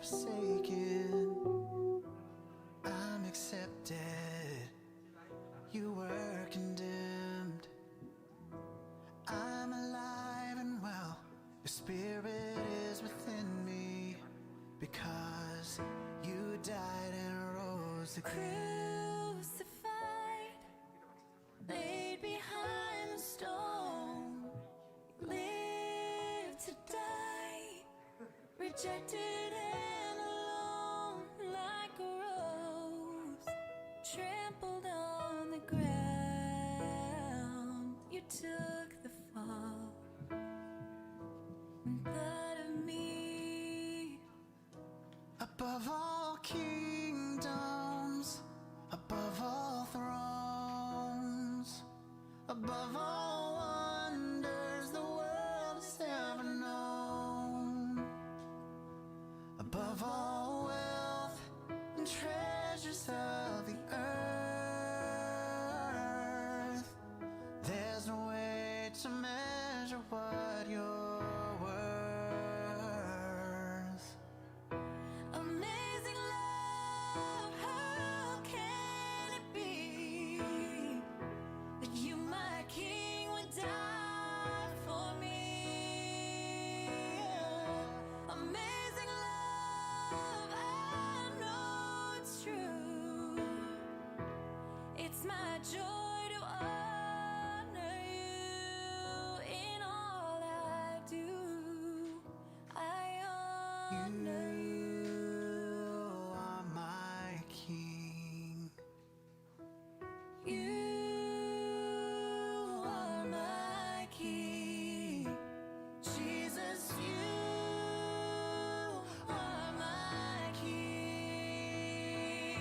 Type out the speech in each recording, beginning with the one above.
forsaken. I'm accepted. You were condemned. I'm alive and well. Your spirit is within me, because you died and rose again. Crucified, laid behind the stone, lived to die, rejected and alone, like a rose trampled on the ground. You took the fall and thought of me. Above all kingdoms, above all thrones, above all wonders the world has ever known, above all wealth and treasures of the earth, there's no way to measure what you're worth. Amazing love, how can it be that you, my King, would die for me? Amazing love, I know it's true. It's my joy to honor you in all I do. I honor you. You are my King. You are my King, Jesus. You are my King.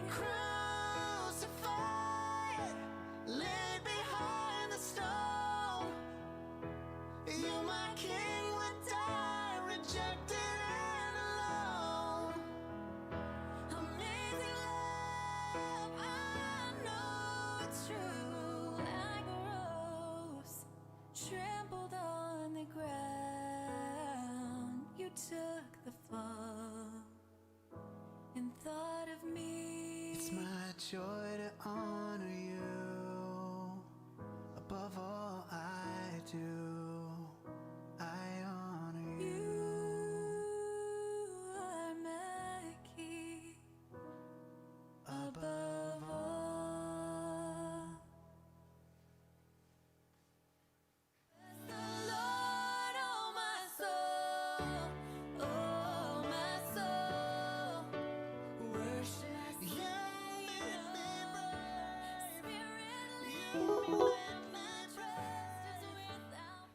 Crucified, laid behind the stone. You, my King, would die, rejected and alone. Amazing love, I know it's true. Like a rose trampled on the ground, you took the fall and thought of me. It's my joy to honor you above all I do. I honor you. You are my King above all. Bless the Lord, oh my soul, oh my soul. Worship You make me brave. Spirit, You lead me make when me my trust is without.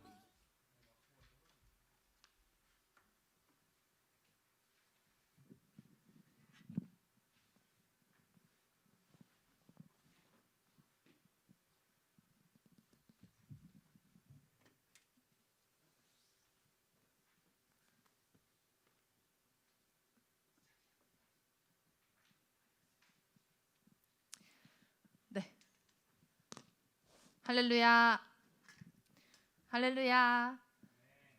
네. 할렐루야. 할렐루야.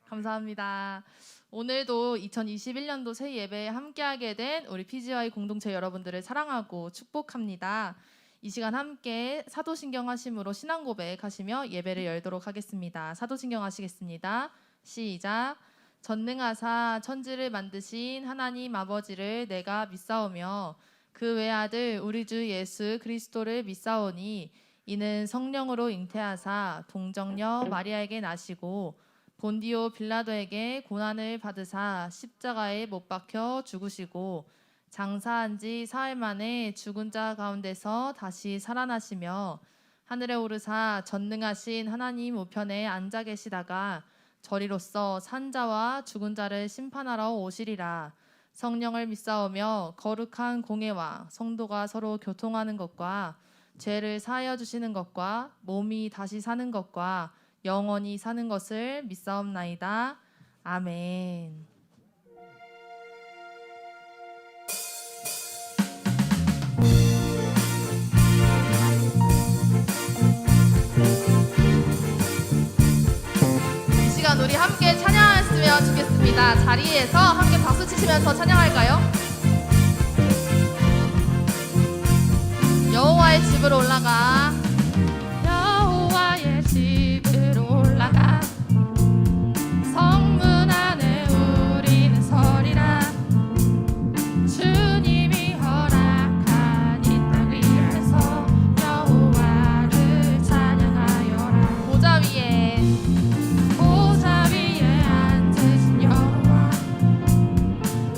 감사합니다. 오늘도 2021년도 새 예배에 함께하게 된 우리 PGY 공동체 여러분들을 사랑하고 축복합니다. 이 시간 함께 사도신경 하심으로 신앙 고백하시며 예배를 열도록 하겠습니다. 사도신경 하시겠습니다. 시작. 전능하사 천지를 만드신 하나님 아버지를 내가 믿사오며 그 외아들 우리 주 예수 그리스도를 믿사오니 이는 성령으로 잉태하사 동정녀 마리아에게 나시고 본디오 빌라도에게 고난을 받으사 십자가에 못 박혀 죽으시고 장사한 지 사흘 만에 죽은 자 가운데서 다시 살아나시며 하늘에 오르사 전능하신 하나님 우편에 앉아 계시다가 저리로서 산 자와 죽은 자를 심판하러 오시리라. 성령을 믿사오며 거룩한 공예와 성도가 서로 교통하는 것과 죄를 사하여 주시는 것과 몸이 다시 사는 것과 영원히 사는 것을 믿사옵나이다. 아멘. 이 시간 우리 함께 찬양했으면 좋겠습니다. 하겠습니다. 자리에서 함께 박수 치시면서 찬양할까요? 여호와의 집으로 올라가. 여호와의 집으로 올라가. 성문 안에 우리는 서리라. 주님이 허락한 이 땅 위에서 여호와를 찬양하여라. 보좌 위에 앉으신 여호와,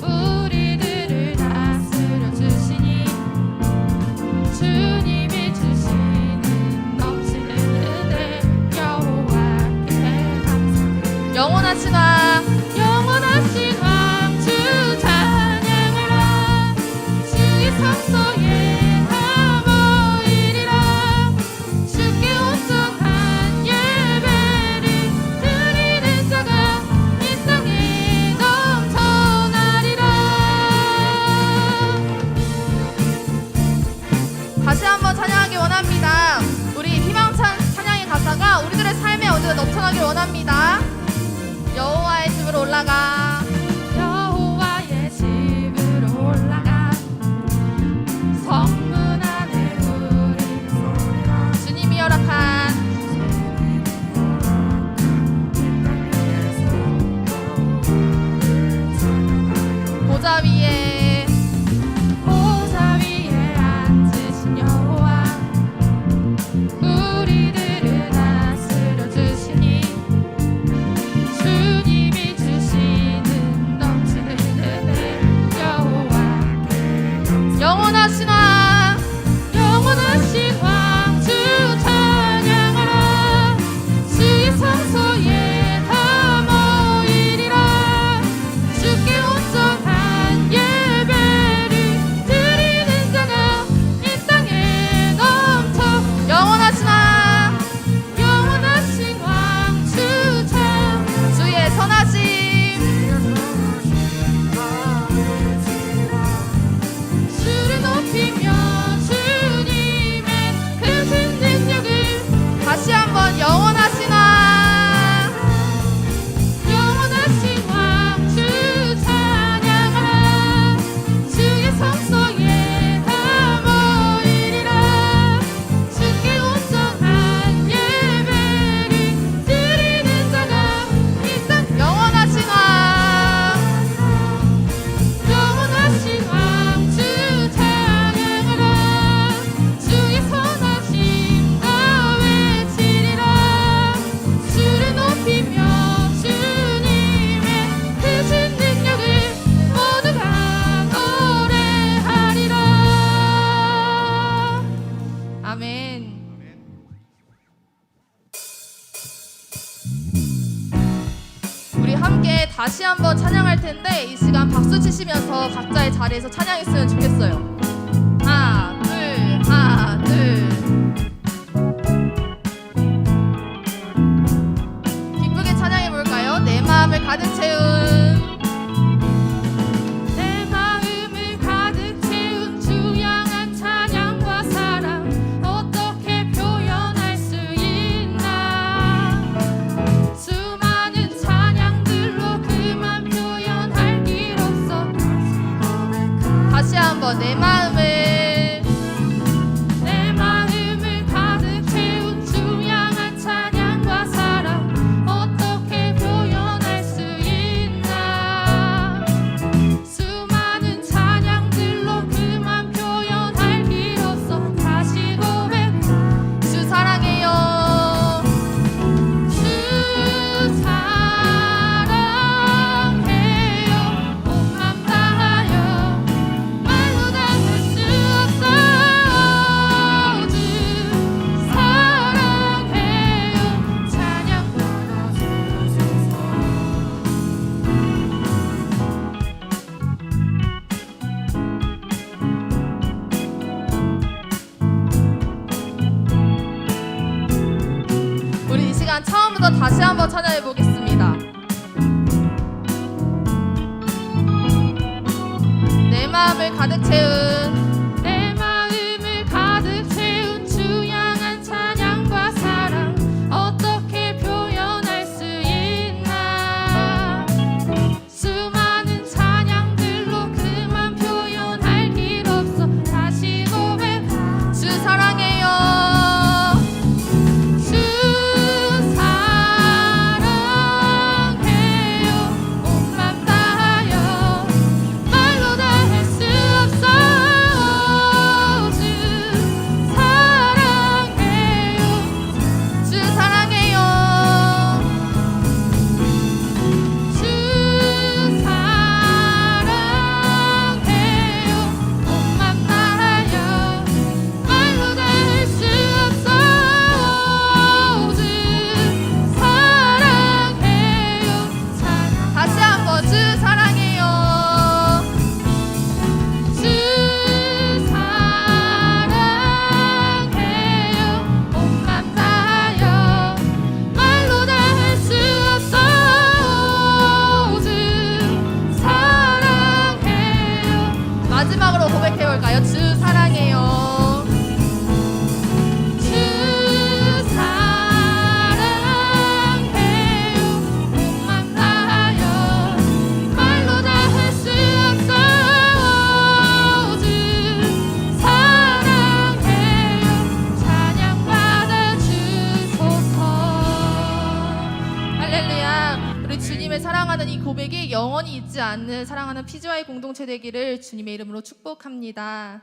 우리들을 다스려 주시니 주님이 주시는 넘치는 은혜 여호와께 감사. 영원하신 왕, 영원하신 왕 주 찬양하라. 주의 성소에 다 모이리라. 주께 온전한 예배를 드리는 자가 이 땅에 넘쳐나리라. 다시 한번 찬양하기 원합니다. 우리 희망찬 찬양의 가사가 우리들의 삶에 언제나 넘쳐나길 원합니다. 여호와의 집으로 올라가. 여호와의 집으로 올라가. 성문 안에 우리는 서리라. 주님이 허락한 보좌 위에 앉으신 여호와, 우리들을 다스려 주시니 주님이 주시는 넘치는 은혜 여호와께. 영원하신 왕, 영원하신 왕 주 찬양하라. 주의 성소에 다 모이리라. 주께 온전한 예배를 드리는 자가 이 땅에 넘쳐. 영원하신 왕, 영원하신 왕 주 찬. 주의 선하심, 주를 높이며 주님의 크신 능력을. 다시 한번 영원하신 왕, 영원하신 왕 주 찬양하라. 주의 성소에 다 모이리라. 주께 온전한 예배를 드리는 자가 이 땅. 영원하신 왕, 영원하신 왕 주 찬양하라. 주의 선하심과 외치리라. 주를 높이며 주님의 크신 능력을 모두가 노래하리라. 아멘. 우리 함께 다시 한번 찬양할 텐데 이 시간 박수 치시면서 각자의 자리에서 찬양했으면 좋겠어요. 하나, 둘, 하나, 둘. 기쁘게 찬양해 볼까요? 내 마음을 가득 채운. 내 마음을 가득 채운 주 향한 찬양과 사랑 어떻게 표현할 수 있나. 수많은 찬양들로 그만 표현할 길 없어. 다시 한번 내 마음을 가득 채운 주 향한 찬양과 사랑 어떻게 표현할 수 있나. 수많은 찬양들로 그만 표현할 길 없어. 다시 고백. 주 사랑해요. 주 사랑해요. 온 맘 다하여 말로 담을 수 없어. 주 사랑해요. 찬양 불러주소서. 우리 이 시간 처음부터 다시 한번 찬양해 보겠습니다. 내 마음을 가득 채운, 내 마음을 가득 채운 주 향한 찬양과 사랑 어떻게 표현할 수 있나. 영원히 잊지 않는 사랑하는 PGY 공동체 되기를 주님의 이름으로 축복합니다.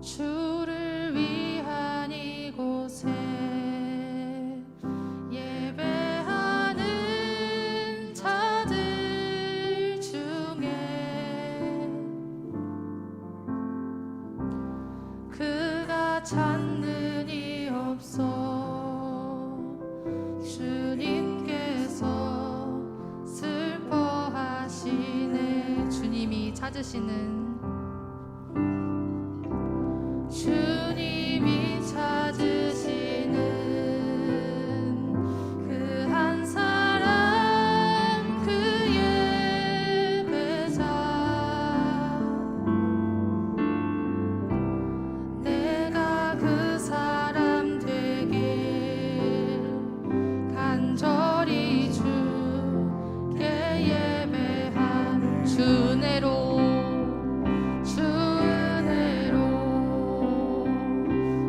주를 위한 이곳에 예배하는 자들 중에 그가 찾는 이 없어 주님께서 슬퍼하시네. 주님이 찾으시는 주님이 찾으시는 그 한 사람 그 예배자 내가 그 사람 되길 간절히 주께 예배한 주 은혜로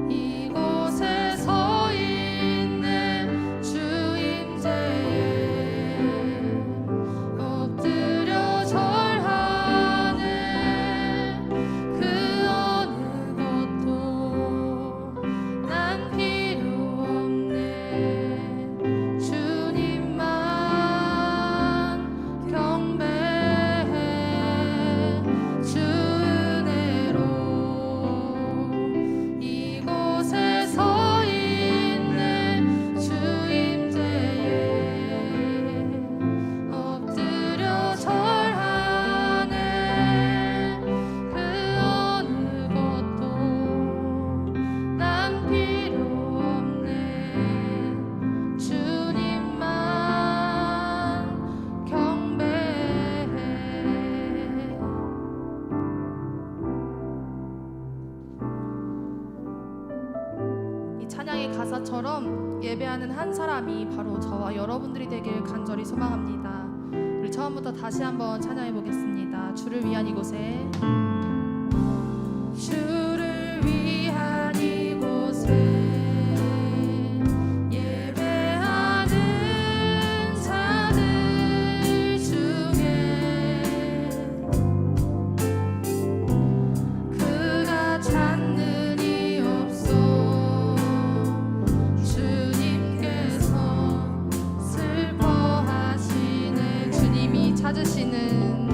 이곳에 서 있는 주 임재에 엎드려 절하네. 그 어느 것도 난 필요 없네. 주님만 경배해. 주 은혜로 이곳에 서 있는 주 임재에 엎드려 절하네. 그 어느 것도 난 필요 없네. 주님만 경배해. 이 찬양의 가사처럼 예배하는 한 사람이 바로 저와 여러분들이 되길 간절히 소망합니다. 우리 처음부터 다시 한번 찬양해 보겠습니다. 주를 위한 이곳에 주를 위한 이곳에 예배하는 자들 중에 그가 찾는 이 없어 주님께서 슬퍼하시네. 주님이 찾으시는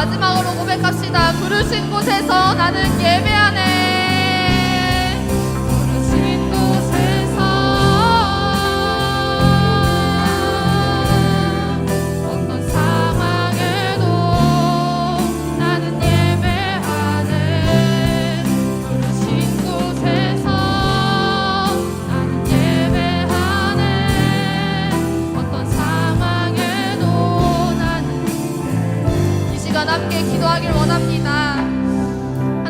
마지막으로 고백합시다. 부르신 곳에서 나는 예배하네. 부르신 곳에서 어떤 상황에도 나는 예배하네. 부르신 곳에서 나는 예배하네. 어떤 상황에도 나는 이 시간 함께 기도하길 원합니다.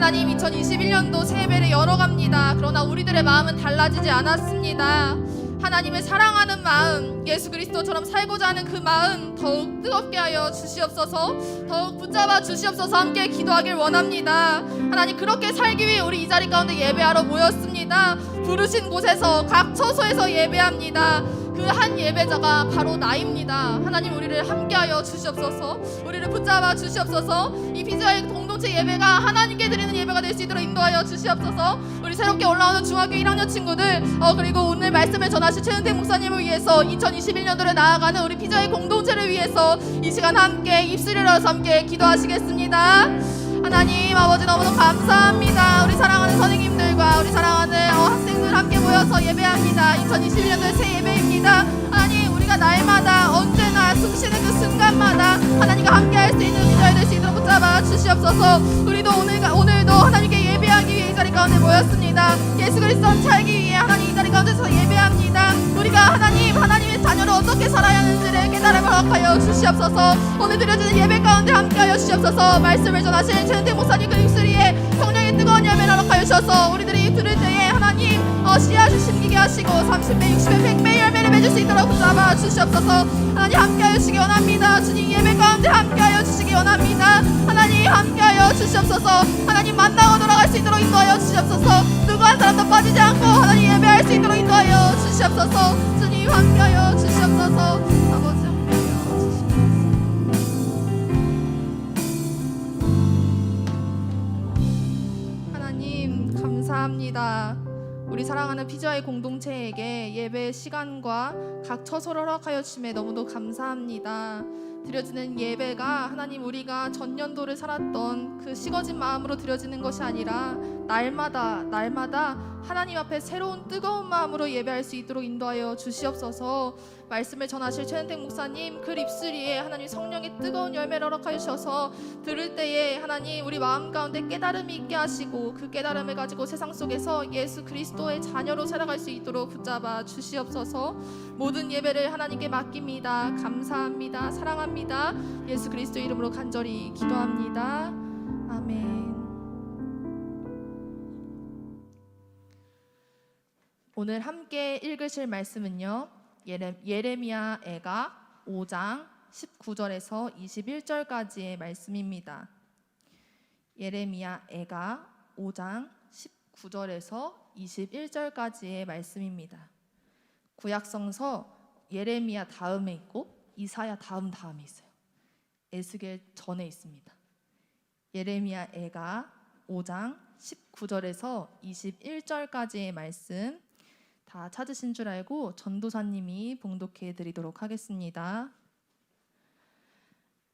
하나님, 2021년도 새 예배를 열어갑니다. 그러나 우리들의 마음은 달라지지 않았습니다. 하나님을 사랑하는 마음, 예수 그리스도처럼 살고자 하는 그 마음 더욱 뜨겁게 하여 주시옵소서. 더욱 붙잡아 주시옵소서. 함께 기도하길 원합니다. 하나님, 그렇게 살기 위해 우리 이 자리 가운데 예배하러 모였습니다. 부르신 곳에서 각 처소에서 예배합니다. 그 한 예배자가 바로 나입니다. 하나님, 우리를 함께하여 주시옵소서. 우리를 붙잡아 주시옵소서. 이 피지와의 공동체 예배가 하나님께 드리는 예배가 될 수 있도록 인도하여 주시옵소서. 우리 새롭게 올라오는 중학교 1학년 친구들, 그리고 오늘 말씀을 전하실 최은택 목사님을 위해서 2021년도를 나아가는 우리 피지와의 공동체를 위해서 이 시간 함께 입술을 열어서 함께 기도하시겠습니다. 하나님 아버지, 너무너무 감사합니다. 우리 사랑하는 선생님들과 우리 사랑하는 학생들 함께 모여서 예배합니다. 2021년도의 새 예배입니다. 하나님, 우리가 날마다 언제나 숨쉬는 그 순간마다 하나님과 함께할 수 있는 기도가 될 수 있도록 붙잡아 주시옵소서. 우리도 오늘도 하나님께 예배하기 위해 이 자리 가운데 모였습니다. 예수 그리스도를 살기 위해 하나님 이 자리 가운데서 예배합니다. 우리가 하나님의 자녀로 어떻게 살아야 하는지를 깨달음을 허락하여 주시옵소서. 오늘 드려지는 예배 가운데 함께하여 주시옵소서. 말씀을 전하신 최은택 목사님 그 입술에 성령의 뜨거운 열매를 허락하여 주셔서 우리들이 들을 때에 하나님 씨앗을 심기게 하시고 30배, 60배, 100배 열매를 맺을 수 있도록 붙잡아 주시옵소서. 하나님, 함께하여 주시기 원합니다. 주님, 예배 가운데 함께하여 주시기 원합니다. 하나님, 함께하여 주시옵소서. 하나님, 만나고 돌아갈 수 있도록 인도하여 주시옵소서. 누구 한 사람도 빠지지 않고 하나님 예배할 수 있도록 인도하여 주시옵소서. 주님, 함께하여 주시옵소서. 아버지, 함께하여 주시옵소서. 하나님, 감사합니다. 우리 사랑하는 피지와의 공동체에게 예배의 시간과 각 처소를 허락하여 주심에 너무도 감사합니다. 드려지는 예배가 하나님, 우리가 전년도를 살았던 그 식어진 마음으로 드려지는 것이 아니라 날마다 하나님 앞에 새로운 뜨거운 마음으로 예배할 수 있도록 인도하여 주시옵소서. 말씀을 전하실 최은택 목사님 그 입술위에 하나님 성령의 뜨거운 열매를 허락하여 주셔서 들을 때에 하나님 우리 마음 가운데 깨달음이 있게 하시고 그 깨달음을 가지고 세상 속에서 예수 그리스도의 자녀로 살아갈 수 있도록 붙잡아 주시옵소서. 모든 예배를 하나님께 맡깁니다. 감사합니다. 사랑합니다. 예수 그리스도 이름으로 간절히 기도합니다. 아멘. 오늘 함께 읽으실 말씀은요, 예레미야 애가 5장 19절에서 21절까지의 말씀입니다. 예레미야 애가 5장 19절에서 21절까지의 말씀입니다. 구약성서 예레미야 다음에 있고 이사야 다음에 있어요. 에스겔 전에 있습니다. 예레미야 애가 5장 19절에서 21절까지의 말씀 다 찾으신 줄 알고 전도사님이 봉독해 드리도록 하겠습니다.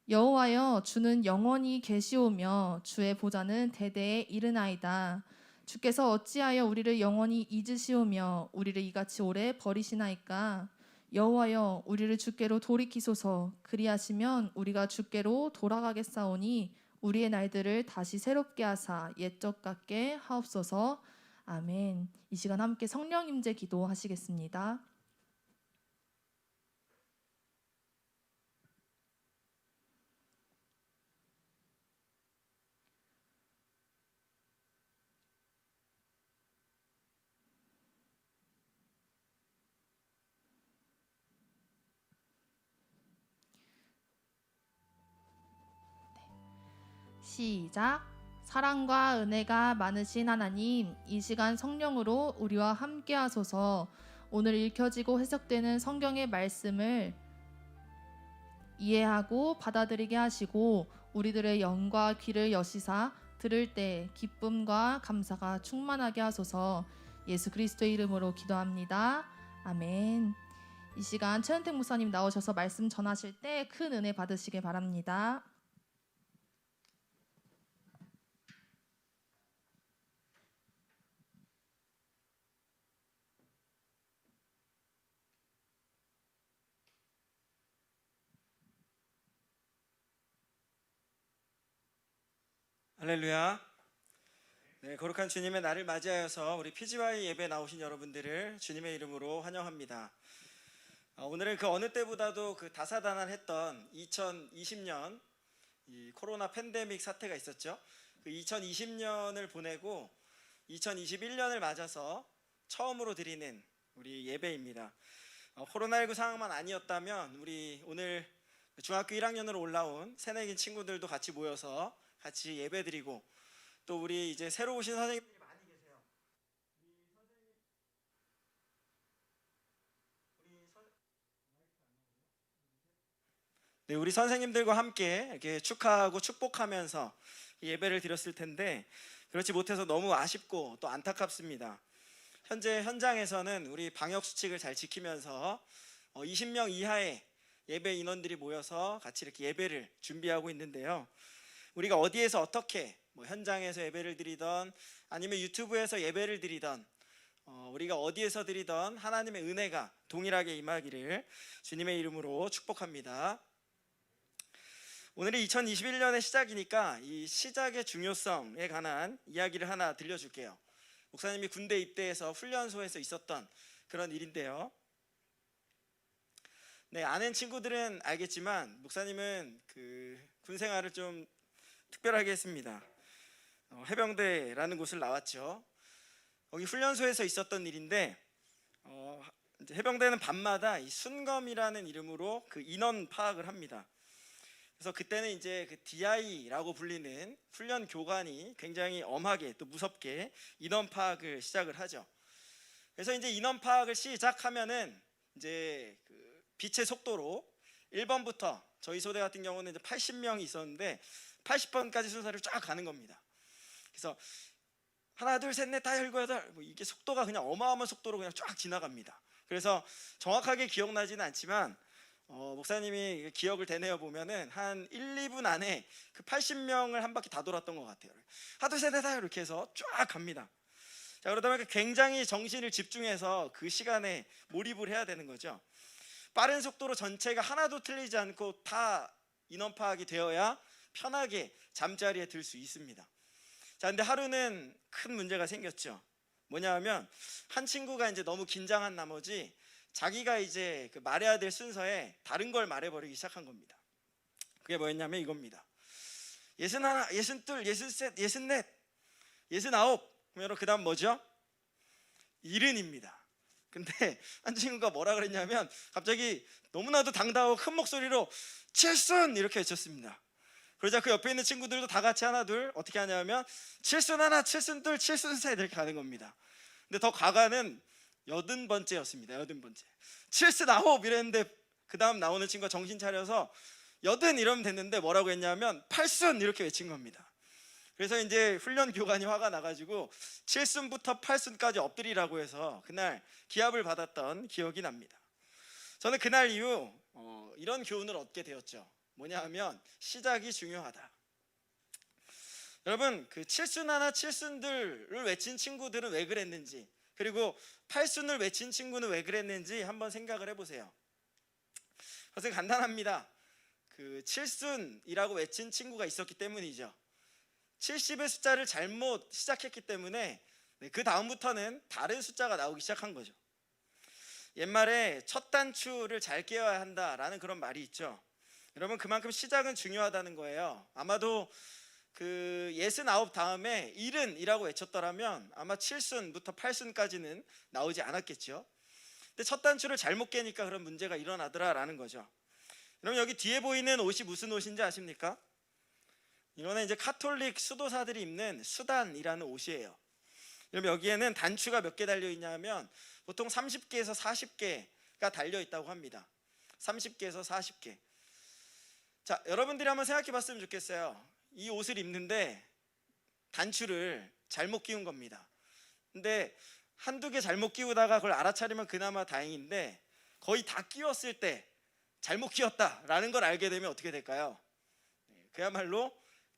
여호와여, 주는 영원히 계시오며 주의 보좌는 대대에 이르나이다. 주께서 어찌하여 우리를 영원히 잊으시오며 우리를 이같이 오래 버리시나이까? 여호와여, 우리를 주께로 돌이키소서. 그리하시면 우리가 주께로 돌아가겠사오니 우리의 날들을 다시 새롭게 하사 옛적 같게 하옵소서. 아멘. 이 시간 함께 성령 임재 기도하시겠습니다. 시작. 사랑과 은혜가 많으신 하나님, 이 시간 성령으로 우리와 함께 하소서. 오늘 읽혀지고 해석되는 성경의 말씀을 이해하고 받아들이게 하시고 우리들의 영과 귀를 여시사 들을 때 기쁨과 감사가 충만하게 하소서. 예수 그리스도의 이름으로 기도합니다. 아멘. 이 시간 최은택 목사님 나오셔서 말씀 전하실 때 큰 은혜 받으시길 바랍니다. 할렐루야. 네, 거룩한 주님의 날을 맞이하여서 우리 PGY 예배 나오신 여러분들을 주님의 이름으로 환영합니다. 오늘은 그 어느 때보다도 그 다사다난했던 2020년 이 코로나 팬데믹 사태가 있었죠. 그 2020년을 보내고 2021년을 맞아서 처음으로 드리는 우리 예배입니다. 코로나19 상황만 아니었다면 우리 오늘 중학교 1학년으로 올라온 새내기 친구들도 같이 모여서 같이 예배드리고, 또 우리 이제 새로 오신 선생님들이 많이 계세요. 우리 선생님들과 함께 이렇게 축하하고 축복하면서 예배를 드렸을 텐데 그렇지 못해서 너무 아쉽고 또 안타깝습니다. 현재 현장에서는 우리 방역 수칙을 잘 지키면서 20명 이하의 예배 인원들이 모여서 같이 이렇게 예배를 준비하고 있는데요. 우리가 어디에서 어떻게 현장에서 예배를 드리던 아니면 유튜브에서 예배를 드리던 우리가 어디에서 드리던 하나님의 은혜가 동일하게 임하기를 주님의 이름으로 축복합니다. 오늘이 2021년의 시작이니까 이 시작의 중요성에 관한 이야기를 하나 들려줄게요. 목사님이 군대 입대해서 훈련소에서 있었던 그런 일인데요. 네, 아는 친구들은 알겠지만 목사님은 그 군 생활을 좀 특별하게 했습니다. 해병대라는 곳을 나왔죠. 거기 훈련소에서 있었던 일인데 이제 해병대는 밤마다 이 순검이라는 이름으로 그 인원 파악을 합니다. 그래서 그때는 이제 그 DI라고 불리는 훈련 교관이 굉장히 엄하게 또 무섭게 인원 파악을 시작을 하죠. 그래서 이제 인원 파악을 시작하면은 이제 그 빛의 속도로 1번부터 저희 소대 같은 경우는 이제 80명이 있었는데 80번까지 순서를 쫙 가는 겁니다. 그래서 하나 둘 셋 넷 다 열고 여덟, 이게 속도가 그냥 어마어마한 속도로 그냥 쫙 지나갑니다. 그래서 정확하게 기억나지는 않지만 목사님이 기억을 되뇌어 보면은 한 1, 2분 안에 그 80명을 한 바퀴 다 돌았던 것 같아요. 하나 둘 셋 넷 다 이렇게 해서 쫙 갑니다. 자, 그러다 보니까 굉장히 정신을 집중해서 그 시간에 몰입을 해야 되는 거죠. 빠른 속도로 전체가 하나도 틀리지 않고 다 인원 파악이 되어야 편하게 잠자리에 들 수 있습니다. 자, 근데 하루는 큰 문제가 생겼죠. 뭐냐 하면 한 친구가 이제 너무 긴장한 나머지 자기가 이제 그 말해야 될 순서에 다른 걸 말해버리기 시작한 겁니다. 그게 뭐였냐면 이겁니다. 61, 62, 63, 64, 69. 그러면 그 다음 뭐죠? 70입니다. 근데 한 친구가 뭐라 그랬냐면 갑자기 너무나도 당당하고 큰 목소리로 70 이렇게 외쳤습니다. 그러자 그 옆에 있는 친구들도 다 같이 하나 둘 어떻게 하냐면 70 하나, 70 둘, 70 셋 이렇게 가는 겁니다. 근데 더 과가는 80번째였습니다. 80번째. 79 이랬는데 그 다음 나오는 친구가 정신 차려서 80 이러면 됐는데 뭐라고 했냐면 80 이렇게 외친 겁니다. 그래서 이제 훈련 교관이 화가 나가지고 7순부터 8순까지 엎드리라고 해서 그날 기합을 받았던 기억이 납니다. 저는 그날 이후 이런 교훈을 얻게 되었죠. 뭐냐 하면 시작이 중요하다. 여러분, 그 7순 하나 7순들을 외친 친구들은 왜 그랬는지, 그리고 8순을 외친 친구는 왜 그랬는지 한번 생각을 해보세요. 그것은 간단합니다. 그 7순이라고 외친 친구가 있었기 때문이죠. 70의 숫자를 잘못 시작했기 때문에 그 다음부터는 다른 숫자가 나오기 시작한 거죠. 옛말에 첫 단추를 잘 끼워야 한다라는 그런 말이 있죠. 여러분, 그만큼 시작은 중요하다는 거예요. 아마도 그 69 다음에 70이라고 외쳤더라면 아마 7순부터 8순까지는 나오지 않았겠죠. 근데 첫 단추를 잘못 깨니까 그런 문제가 일어나더라라는 거죠. 여러분, 여기 뒤에 보이는 옷이 무슨 옷인지 아십니까? 이거는 이제 카톨릭 수도사들이 입는 수단이라는 옷이에요. 여러분, 여기에는 단추가 몇 개 달려 있냐면 보통 30개에서 40개가 달려 있다고 합니다. 30개에서 40개. 자, 여러분들이 한번 생각해 봤으면 좋겠어요. 이 옷을 입는데 단추를 잘못 끼운 겁니다. 근데 한두 개 잘못 끼우다가 그걸 알아차리면 그나마 다행인데 거의 다 끼웠을 때 잘못 끼웠다라는 걸 알게 되면 어떻게 될까요? 그야말로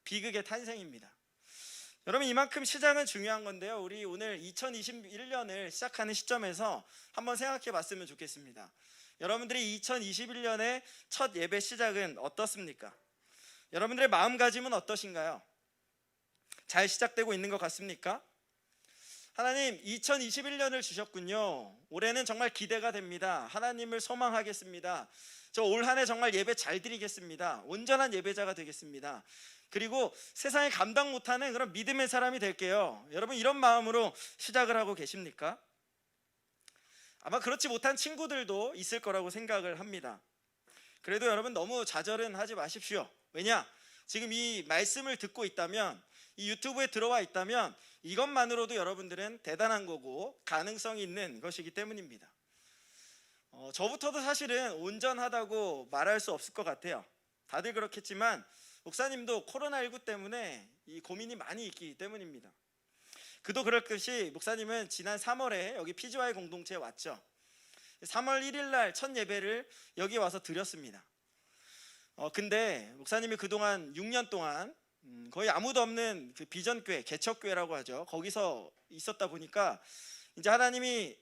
비극의 탄생입니다. 여러분, 이만큼 시작은 중요한 건데요. 우리 오늘 2021년을 시작하는 시점에서 한번 생각해 봤으면 좋겠습니다. 여러분들이 2021년의 첫 예배 시작은 어떻습니까? 여러분들의 마음가짐은 어떠신가요? 잘 시작되고 있는 것 같습니까? 하나님 2021년을 주셨군요. 올해는 정말 기대가 됩니다. 하나님을 소망하겠습니다. 저 올 한 해 정말 예배 잘 드리겠습니다. 온전한 예배자가 되겠습니다. 그리고 세상에 감당 못하는 그런 믿음의 사람이 될게요. 여러분 이런 마음으로 시작을 하고 계십니까? 아마 그렇지 못한 친구들도 있을 거라고 생각을 합니다. 그래도 여러분 너무 좌절은 하지 마십시오. 왜냐? 지금 이 말씀을 듣고 있다면, 이 유튜브에 들어와 있다면 이것만으로도 여러분들은 대단한 거고 가능성이 있는 것이기 때문입니다. 저부터도 사실은 온전하다고 말할 수 없을 것 같아요. 다들 그렇겠지만 목사님도 코로나19 때문에 이 고민이 많이 있기 때문입니다. 그도 그럴 것이 목사님은 지난 3월에 여기 PGY 공동체에 왔죠. 3월 1일 날 첫 예배를 여기 와서 드렸습니다. 근데 목사님이 그동안 6년 동안 거의 아무도 없는 그 비전교회, 개척교회라고 하죠. 거기서 있었다 보니까 이제 하나님이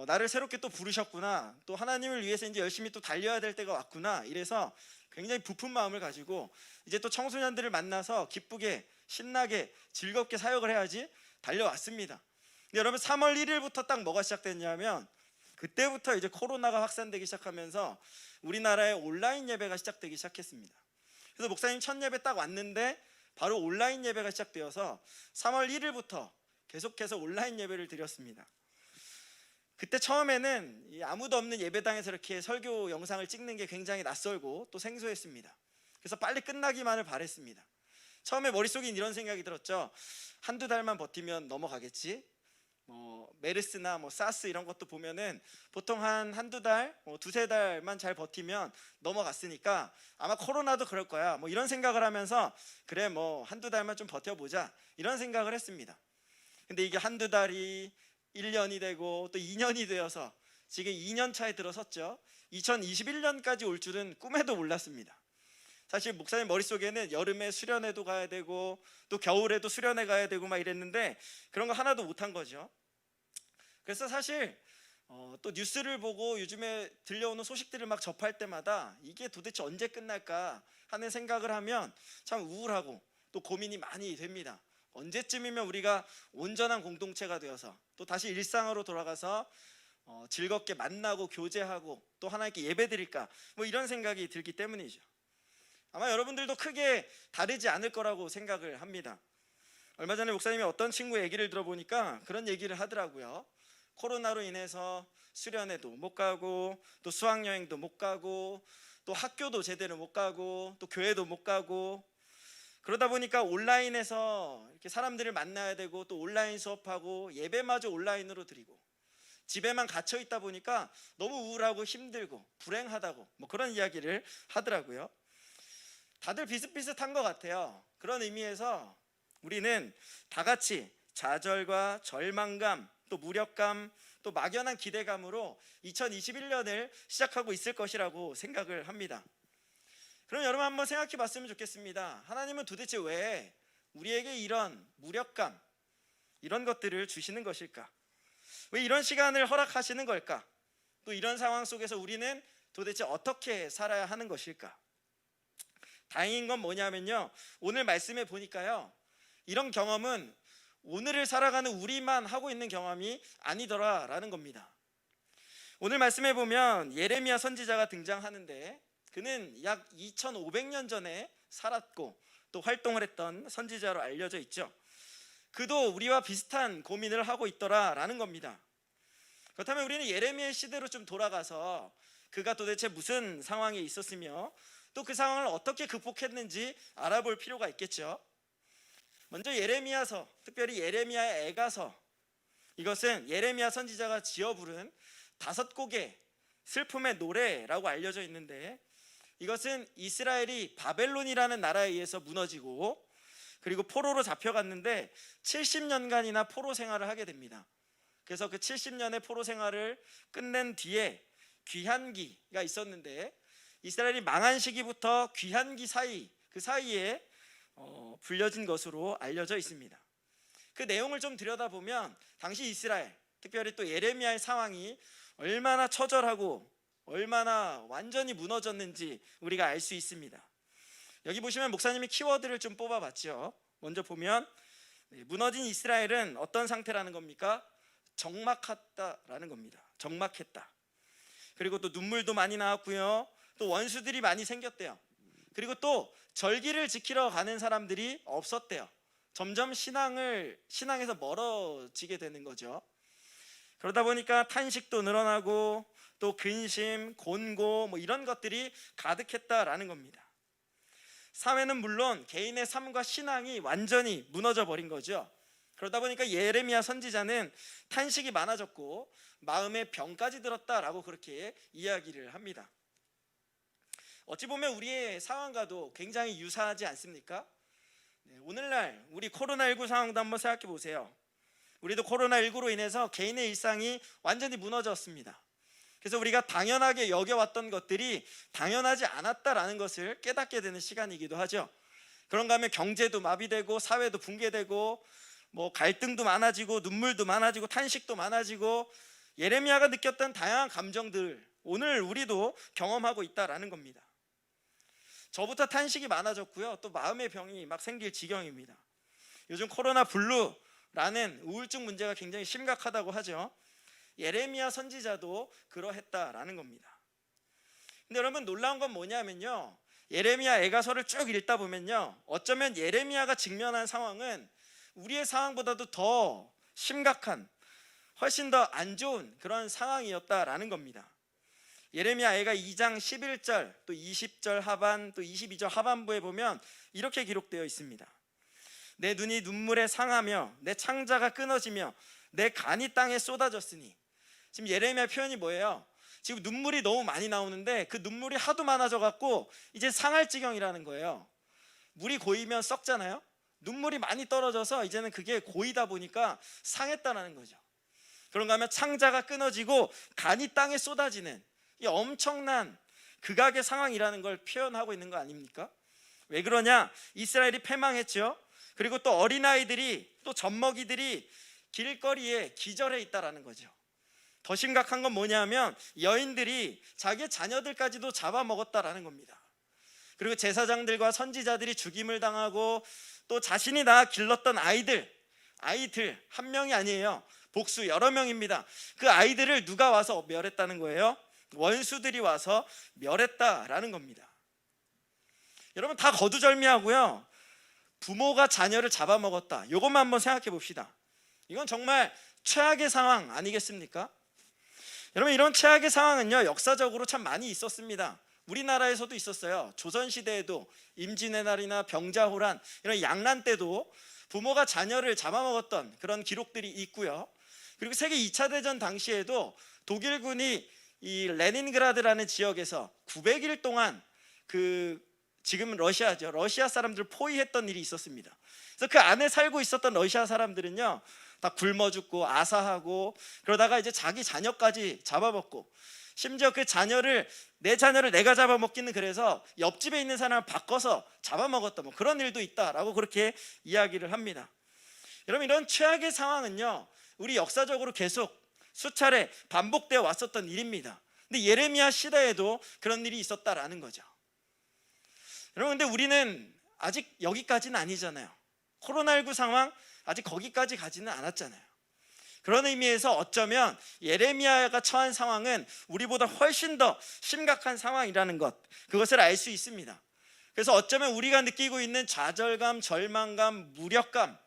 나를 새롭게 또 부르셨구나, 또 하나님을 위해서 이제 열심히 또 달려야 될 때가 왔구나, 이래서 굉장히 부푼 마음을 가지고 이제 또 청소년들을 만나서 기쁘게 신나게 즐겁게 사역을 해야지 달려왔습니다. 근데 여러분 3월 1일부터 딱 뭐가 시작됐냐면, 그때부터 이제 코로나가 확산되기 시작하면서 우리나라에 온라인 예배가 시작되기 시작했습니다. 그래서 목사님 첫 예배 딱 왔는데 바로 온라인 예배가 시작되어서 3월 1일부터 계속해서 온라인 예배를 드렸습니다. 그때 처음에는 아무도 없는 예배당에서 이렇게 설교 영상을 찍는 게 굉장히 낯설고 또 생소했습니다. 그래서 빨리 끝나기만을 바랬습니다. 처음에 머릿속에 이런 생각이 들었죠. 한두 달만 버티면 넘어가겠지. 메르스나 사스 이런 것도 보면은 보통 한두 달, 두세 달만 잘 버티면 넘어갔으니까 아마 코로나도 그럴 거야. 이런 생각을 하면서 그래 한두 달만 좀 버텨보자, 이런 생각을 했습니다. 근데 이게 한두 달이 1년이 되고 또 2년이 되어서 지금 2년 차에 들어섰죠. 2021년까지 올 줄은 꿈에도 몰랐습니다. 사실 목사님 머릿속에는 여름에 수련회도 가야 되고 또 겨울에도 수련회 가야 되고 막 이랬는데 그런 거 하나도 못한 거죠. 그래서 사실 또 뉴스를 보고 요즘에 들려오는 소식들을 막 접할 때마다 이게 도대체 언제 끝날까 하는 생각을 하면 참 우울하고 또 고민이 많이 됩니다. 언제쯤이면 우리가 온전한 공동체가 되어서 또 다시 일상으로 돌아가서 즐겁게 만나고 교제하고 또 하나님께 예배드릴까, 이런 생각이 들기 때문이죠. 아마 여러분들도 크게 다르지 않을 거라고 생각을 합니다. 얼마 전에 목사님이 어떤 친구의 얘기를 들어보니까 그런 얘기를 하더라고요. 코로나로 인해서 수련회도 못 가고 또 수학여행도 못 가고 또 학교도 제대로 못 가고 또 교회도 못 가고, 그러다 보니까 온라인에서 이렇게 사람들을 만나야 되고 또 온라인 수업하고 예배마저 온라인으로 드리고 집에만 갇혀 있다 보니까 너무 우울하고 힘들고 불행하다고 그런 이야기를 하더라고요. 다들 비슷비슷한 것 같아요. 그런 의미에서 우리는 다 같이 좌절과 절망감, 또 무력감, 또 막연한 기대감으로 2021년을 시작하고 있을 것이라고 생각을 합니다. 그럼 여러분 한번 생각해 봤으면 좋겠습니다. 하나님은 도대체 왜 우리에게 이런 무력감, 이런 것들을 주시는 것일까? 왜 이런 시간을 허락하시는 걸까? 또 이런 상황 속에서 우리는 도대체 어떻게 살아야 하는 것일까? 다행인 건 뭐냐면요, 오늘 말씀에 보니까요, 이런 경험은 오늘을 살아가는 우리만 하고 있는 경험이 아니더라라는 겁니다. 오늘 말씀에 보면 예레미야 선지자가 등장하는데 그는 약 2500년 전에 살았고 또 활동을 했던 선지자로 알려져 있죠. 그도 우리와 비슷한 고민을 하고 있더라라는 겁니다. 그렇다면 우리는 예레미야 시대로 좀 돌아가서 그가 도대체 무슨 상황에 있었으며 또 그 상황을 어떻게 극복했는지 알아볼 필요가 있겠죠. 먼저 예레미야서, 특별히 예레미야의 애가서, 이것은 예레미야 선지자가 지어 부른 5곡의 슬픔의 노래라고 알려져 있는데, 이것은 이스라엘이 바벨론이라는 나라에 의해서 무너지고 그리고 포로로 잡혀갔는데 70년간이나 포로 생활을 하게 됩니다. 그래서 그 70년의 포로 생활을 끝낸 뒤에 귀환기가 있었는데 이스라엘이 망한 시기부터 귀환기 사이, 그 사이에 불려진 것으로 알려져 있습니다. 그 내용을 좀 들여다보면 당시 이스라엘, 특별히 또 예레미야의 상황이 얼마나 처절하고 얼마나 완전히 무너졌는지 우리가 알 수 있습니다. 여기 보시면 목사님이 키워드를 좀 뽑아봤죠. 먼저 보면 무너진 이스라엘은 어떤 상태라는 겁니까? 적막했다라는 겁니다. 적막했다. 그리고 또 눈물도 많이 나왔고요. 또 원수들이 많이 생겼대요. 그리고 또 절기를 지키러 가는 사람들이 없었대요. 점점 신앙에서 멀어지게 되는 거죠. 그러다 보니까 탄식도 늘어나고 또 근심, 곤고 뭐 이런 것들이 가득했다라는 겁니다. 사회는 물론 개인의 삶과 신앙이 완전히 무너져 버린 거죠. 그러다 보니까 예레미야 선지자는 탄식이 많아졌고 마음에 병까지 들었다라고 그렇게 이야기를 합니다. 어찌 보면 우리의 상황과도 굉장히 유사하지 않습니까? 오늘날 우리 코로나19 상황도 한번 생각해 보세요. 우리도 코로나19로 인해서 개인의 일상이 완전히 무너졌습니다. 그래서 우리가 당연하게 여겨왔던 것들이 당연하지 않았다라는 것을 깨닫게 되는 시간이기도 하죠. 그런가 하면 경제도 마비되고 사회도 붕괴되고 뭐 갈등도 많아지고 눈물도 많아지고 탄식도 많아지고 예레미야가 느꼈던 다양한 감정들 오늘 우리도 경험하고 있다라는 겁니다. 저부터 탄식이 많아졌고요. 또 마음의 병이 막 생길 지경입니다. 요즘 코로나 블루라는 우울증 문제가 굉장히 심각하다고 하죠. 예레미야 선지자도 그러했다라는 겁니다. 근데 여러분 놀라운 건 뭐냐면요, 예레미야 애가서를 쭉 읽다 보면요, 어쩌면 예레미야가 직면한 상황은 우리의 상황보다도 더 심각한, 훨씬 더 안 좋은 그런 상황이었다라는 겁니다. 예레미야 애가 2장 11절 또 20절 하반 또 22절 하반부에 보면 이렇게 기록되어 있습니다. 내 눈이 눈물에 상하며 내 창자가 끊어지며 내 간이 땅에 쏟아졌으니. 지금 예레미야 표현이 뭐예요? 지금 눈물이 너무 많이 나오는데 그 눈물이 하도 많아져 갖고 이제 상할 지경이라는 거예요. 물이 고이면 썩잖아요. 눈물이 많이 떨어져서 이제는 그게 고이다 보니까 상했다라는 거죠. 그런가 하면 창자가 끊어지고 간이 땅에 쏟아지는 이 엄청난 극악의 상황이라는 걸 표현하고 있는 거 아닙니까? 왜 그러냐? 이스라엘이 패망했죠. 그리고 또 어린아이들이 또 젖먹이들이 길거리에 기절해 있다라는 거죠. 더 심각한 건 뭐냐면 여인들이 자기의 자녀들까지도 잡아먹었다라는 겁니다. 그리고 제사장들과 선지자들이 죽임을 당하고 또 자신이 낳아 길렀던 아이들 한 명이 아니에요. 복수 여러 명입니다. 그 아이들을 누가 와서 멸했다는 거예요? 원수들이 와서 멸했다라는 겁니다. 여러분 다 거두절미하고요, 부모가 자녀를 잡아먹었다, 이것만 한번 생각해 봅시다. 이건 정말 최악의 상황 아니겠습니까? 여러분 이런 최악의 상황은요 역사적으로 참 많이 있었습니다. 우리나라에서도 있었어요. 조선시대에도 임진의 날이나 병자호란 이런 양난 때도 부모가 자녀를 잡아먹었던 그런 기록들이 있고요. 그리고 세계 2차 대전 당시에도 독일군이 이 레닌그라드라는 지역에서 900일 동안 지금은 러시아죠. 러시아 사람들을 포위했던 일이 있었습니다. 그래서 그 안에 살고 있었던 러시아 사람들은요 다 굶어 죽고 아사하고 그러다가 이제 자기 자녀까지 잡아먹고 심지어 내 자녀를 내가 잡아먹기는 그래서 옆집에 있는 사람을 바꿔서 잡아먹었다 뭐 그런 일도 있다라고 그렇게 이야기를 합니다. 여러분 이런 최악의 상황은요 우리 역사적으로 계속 수차례 반복되어 왔었던 일입니다. 근데 예레미야 시대에도 그런 일이 있었다라는 거죠. 여러분 근데 우리는 아직 여기까지는 아니잖아요. 코로나19 상황 아직 거기까지 가지는 않았잖아요. 그런 의미에서 어쩌면 예레미야가 처한 상황은 우리보다 훨씬 더 심각한 상황이라는 것, 그것을 알 수 있습니다. 그래서 어쩌면 우리가 느끼고 있는 좌절감, 절망감, 무력감,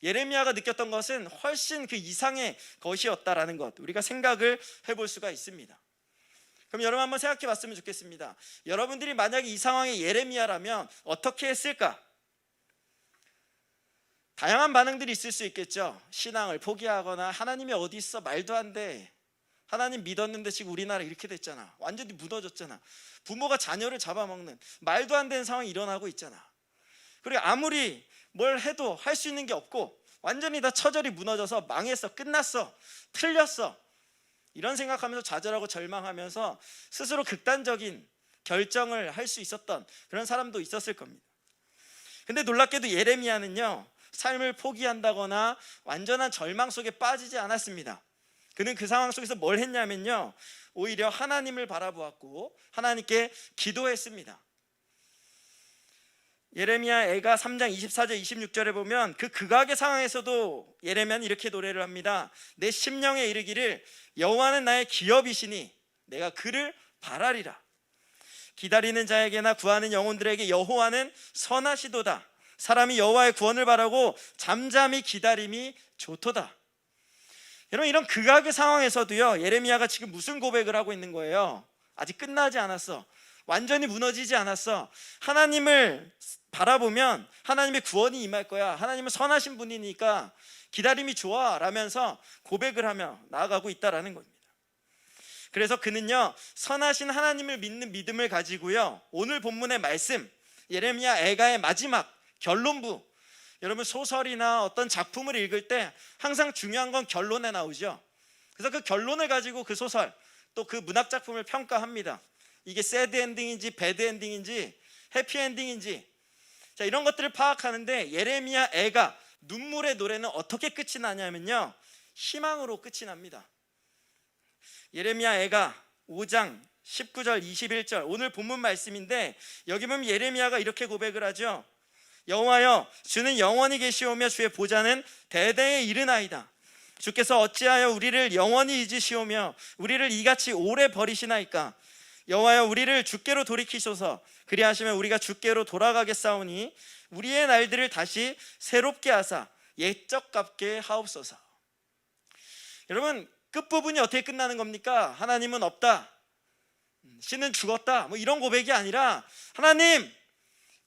예레미야가 느꼈던 것은 훨씬 그 이상의 것이었다라는 것, 우리가 생각을 해볼 수가 있습니다. 그럼 여러분 한번 생각해 봤으면 좋겠습니다. 여러분들이 만약에 이 상황에 예레미야라면 어떻게 했을까? 다양한 반응들이 있을 수 있겠죠. 신앙을 포기하거나 하나님이 어디 있어? 말도 안 돼. 하나님 믿었는데 지금 우리나라 이렇게 됐잖아. 완전히 무너졌잖아. 부모가 자녀를 잡아먹는 말도 안 되는 상황이 일어나고 있잖아. 그리고 아무리 뭘 해도 할 수 있는 게 없고 완전히 다 처절히 무너져서 망했어, 끝났어, 틀렸어, 이런 생각하면서 좌절하고 절망하면서 스스로 극단적인 결정을 할 수 있었던 그런 사람도 있었을 겁니다. 근데 놀랍게도 예레미야는요 삶을 포기한다거나 완전한 절망 속에 빠지지 않았습니다. 그는 그 상황 속에서 뭘 했냐면요 오히려 하나님을 바라보았고 하나님께 기도했습니다. 예레미야 애가 3장 24절 26절에 보면 그 극악의 상황에서도 예레미야는 이렇게 노래를 합니다. 내 심령에 이르기를 여호와는 나의 기업이시니 내가 그를 바라리라. 기다리는 자에게나 구하는 영혼들에게 여호와는 선하시도다. 사람이 여호와의 구원을 바라고 잠잠히 기다림이 좋도다. 여러분, 이런 극악의 상황에서도요, 예레미야가 지금 무슨 고백을 하고 있는 거예요? 아직 끝나지 않았어. 완전히 무너지지 않았어. 하나님을 바라보면 하나님의 구원이 임할 거야. 하나님은 선하신 분이니까 기다림이 좋아 라면서 고백을 하며 나아가고 있다라는 겁니다. 그래서 그는요, 선하신 하나님을 믿는 믿음을 가지고요, 오늘 본문의 말씀 예레미야 애가의 마지막 결론부, 여러분 소설이나 어떤 작품을 읽을 때 항상 중요한 건 결론에 나오죠. 그래서 그 결론을 가지고 그 소설 또 그 문학 작품을 평가합니다. 이게 새드 엔딩인지 배드 엔딩인지 해피 엔딩인지, 자, 이런 것들을 파악하는데 예레미야 애가 눈물의 노래는 어떻게 끝이 나냐면요, 희망으로 끝이 납니다. 예레미야 애가 5장 19절 21절 오늘 본문 말씀인데, 여기 보면 예레미야가 이렇게 고백을 하죠. 여호와여, 주는 영원히 계시오며 주의 보좌는 대대에 이르나이다. 주께서 어찌하여 우리를 영원히 잊으시오며 우리를 이같이 오래 버리시나이까. 여호와여, 우리를 주께로 돌이키소서. 그리하시면 우리가 주께로 돌아가겠사오니 우리의 날들을 다시 새롭게 하사 옛적같게 하옵소서. 여러분, 끝부분이 어떻게 끝나는 겁니까? 하나님은 없다, 신은 죽었다, 뭐 이런 고백이 아니라 하나님,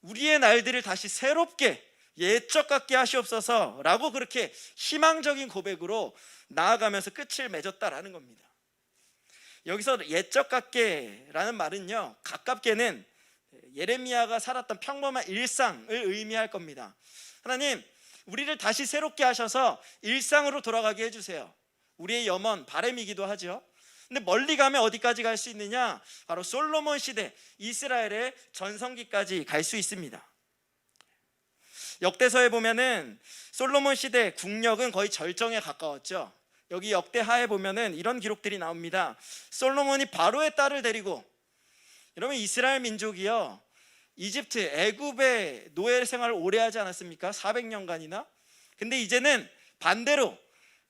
우리의 날들을 다시 새롭게 옛적 같게 하시옵소서 라고 그렇게 희망적인 고백으로 나아가면서 끝을 맺었다라는 겁니다. 여기서 옛적 같게 라는 말은요, 가깝게는 예레미야가 살았던 평범한 일상을 의미할 겁니다. 하나님, 우리를 다시 새롭게 하셔서 일상으로 돌아가게 해주세요. 우리의 염원, 바람이기도 하죠. 근데 멀리 가면 어디까지 갈 수 있느냐? 바로 솔로몬 시대 이스라엘의 전성기까지 갈 수 있습니다. 역대서에 보면은 솔로몬 시대 국력은 거의 절정에 가까웠죠. 여기 역대하에 보면은 이런 기록들이 나옵니다. 솔로몬이 바로의 딸을 데리고, 여러분 이스라엘 민족이요, 이집트 애굽의 노예 생활을 오래 하지 않았습니까? 400년간이나. 근데 이제는 반대로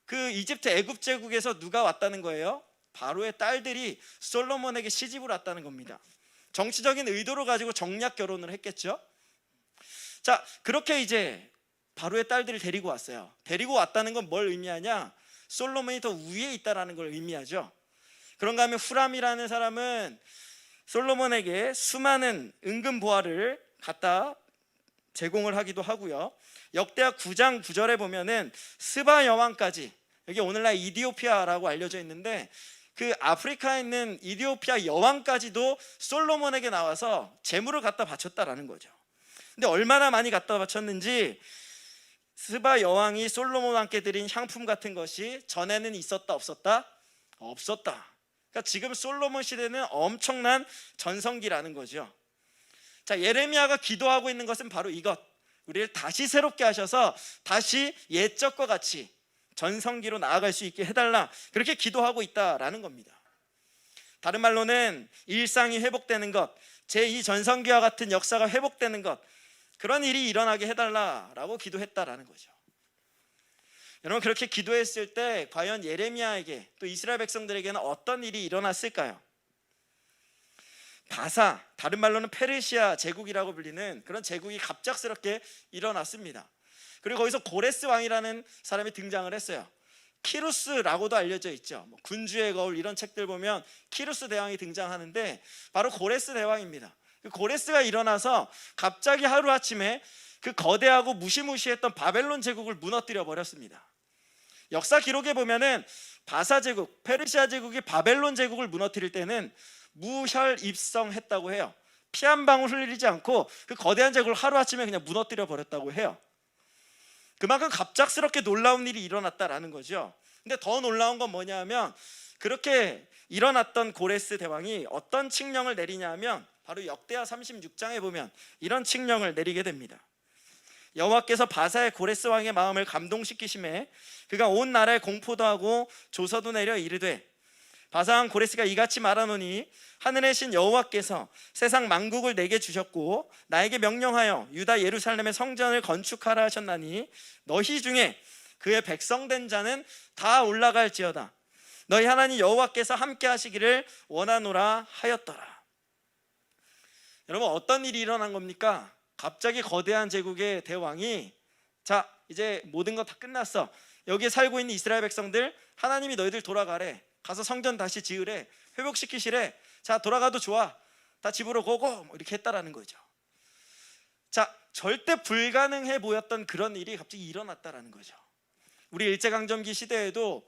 그 이집트 애굽 제국에서 누가 왔다는 거예요? 바로의 딸들이 솔로몬에게 시집을 왔다는 겁니다. 정치적인 의도를 가지고 정략 결혼을 했겠죠. 자, 그렇게 이제 바로의 딸들을 데리고 왔어요. 데리고 왔다는 건 뭘 의미하냐? 솔로몬이 더 위에 있다라는 걸 의미하죠. 그런가 하면 후람이라는 사람은 솔로몬에게 수많은 은근 보화를 갖다 제공을 하기도 하고요. 역대하 9장 9절에 보면은 스바 여왕까지, 여기 오늘날 이디오피아라고 알려져 있는데 그 아프리카에 있는 이디오피아 여왕까지도 솔로몬에게 나와서 재물을 갖다 바쳤다라는 거죠. 근데 얼마나 많이 갖다 바쳤는지, 스바 여왕이 솔로몬 왕께 드린 향품 같은 것이 전에는 있었다 없었다? 없었다. 그러니까 지금 솔로몬 시대는 엄청난 전성기라는 거죠. 자, 예레미야가 기도하고 있는 것은 바로 이것, 우리를 다시 새롭게 하셔서 다시 옛적과 같이 전성기로 나아갈 수 있게 해달라, 그렇게 기도하고 있다라는 겁니다. 다른 말로는 일상이 회복되는 것, 제2 전성기와 같은 역사가 회복되는 것, 그런 일이 일어나게 해달라라고 기도했다라는 거죠. 여러분, 그렇게 기도했을 때 과연 예레미야에게 또 이스라엘 백성들에게는 어떤 일이 일어났을까요? 바사, 다른 말로는 페르시아 제국이라고 불리는 그런 제국이 갑작스럽게 일어났습니다. 그리고 거기서 고레스 왕이라는 사람이 등장을 했어요. 키루스라고도 알려져 있죠. 군주의 거울 이런 책들 보면 키루스 대왕이 등장하는데 바로 고레스 대왕입니다. 그 고레스가 일어나서 갑자기 하루아침에 그 거대하고 무시무시했던 바벨론 제국을 무너뜨려 버렸습니다. 역사 기록에 보면은 바사 제국, 페르시아 제국이 바벨론 제국을 무너뜨릴 때는 무혈입성했다고 해요. 피 한 방울 흘리지 않고 그 거대한 제국을 하루아침에 그냥 무너뜨려 버렸다고 해요. 그만큼 갑작스럽게 놀라운 일이 일어났다라는 거죠. 근데 더 놀라운 건 뭐냐 하면, 그렇게 일어났던 고레스 대왕이 어떤 칙령을 내리냐 하면 바로 역대하 36장에 보면 이런 칙령을 내리게 됩니다. 여호와께서 바사의 고레스 왕의 마음을 감동시키심에 그가 온 나라에 공포도 하고 조서도 내려 이르되, 바사왕 고레스가 이같이 말하노니 하늘의 신 여호와께서 세상 만국을 내게 주셨고 나에게 명령하여 유다 예루살렘의 성전을 건축하라 하셨나니 너희 중에 그의 백성된 자는 다 올라갈지어다. 너희 하나님 여호와께서 함께 하시기를 원하노라 하였더라. 여러분, 어떤 일이 일어난 겁니까? 갑자기 거대한 제국의 대왕이 자, 이제 모든 거 다 끝났어. 여기에 살고 있는 이스라엘 백성들, 하나님이 너희들 돌아가래. 가서 성전 다시 지으래. 회복시키시래. 자, 돌아가도 좋아. 다 집으로 고고. 이렇게 했다라는 거죠. 자, 절대 불가능해 보였던 그런 일이 갑자기 일어났다라는 거죠. 우리 일제강점기 시대에도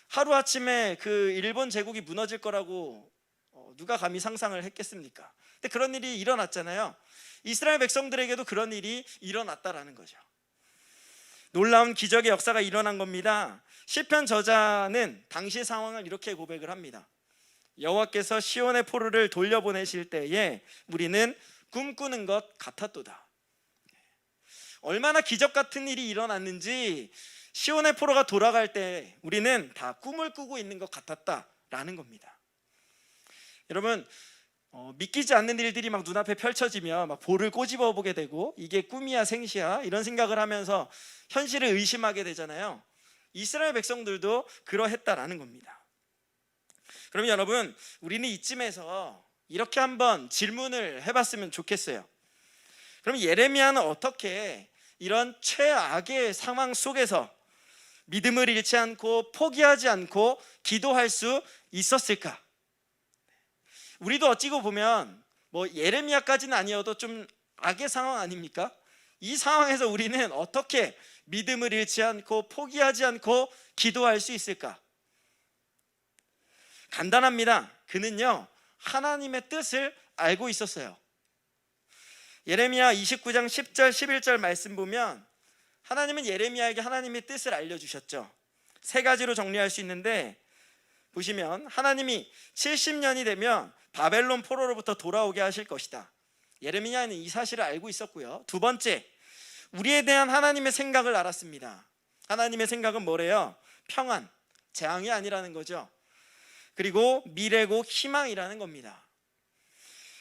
하루아침에 그 일본 제국이 무너질 거라고 누가 감히 상상을 했겠습니까? 근데 그런 일이 일어났잖아요. 이스라엘 백성들에게도 그런 일이 일어났다라는 거죠. 놀라운 기적의 역사가 일어난 겁니다. 시편 저자는 당시 상황을 이렇게 고백을 합니다. 여호와께서 시온의 포로를 돌려보내실 때에 우리는 꿈꾸는 것 같았도다. 얼마나 기적 같은 일이 일어났는지 시온의 포로가 돌아갈 때 우리는 다 꿈을 꾸고 있는 것 같았다라는 겁니다. 여러분, 믿기지 않는 일들이 막 눈앞에 펼쳐지면 막 볼을 꼬집어 보게 되고 이게 꿈이야 생시야 이런 생각을 하면서 현실을 의심하게 되잖아요. 이스라엘 백성들도 그러했다라는 겁니다. 그러면 여러분, 우리는 이쯤에서 이렇게 한번 질문을 해봤으면 좋겠어요. 그럼 예레미야는 어떻게 이런 최악의 상황 속에서 믿음을 잃지 않고 포기하지 않고 기도할 수 있었을까? 우리도 어찌고 보면 뭐 예레미야까지는 아니어도 좀 악의 상황 아닙니까? 이 상황에서 우리는 어떻게 믿음을 잃지 않고 포기하지 않고 기도할 수 있을까? 간단합니다. 그는요, 하나님의 뜻을 알고 있었어요. 예레미야 29장 10절 11절 말씀 보면 하나님은 예레미야에게 하나님의 뜻을 알려주셨죠. 세 가지로 정리할 수 있는데 보시면 하나님이 70년이 되면 바벨론 포로로부터 돌아오게 하실 것이다. 예레미야는 이 사실을 알고 있었고요. 두 번째, 우리에 대한 하나님의 생각을 알았습니다. 하나님의 생각은 뭐래요? 평안, 재앙이 아니라는 거죠. 그리고 미래고 희망이라는 겁니다.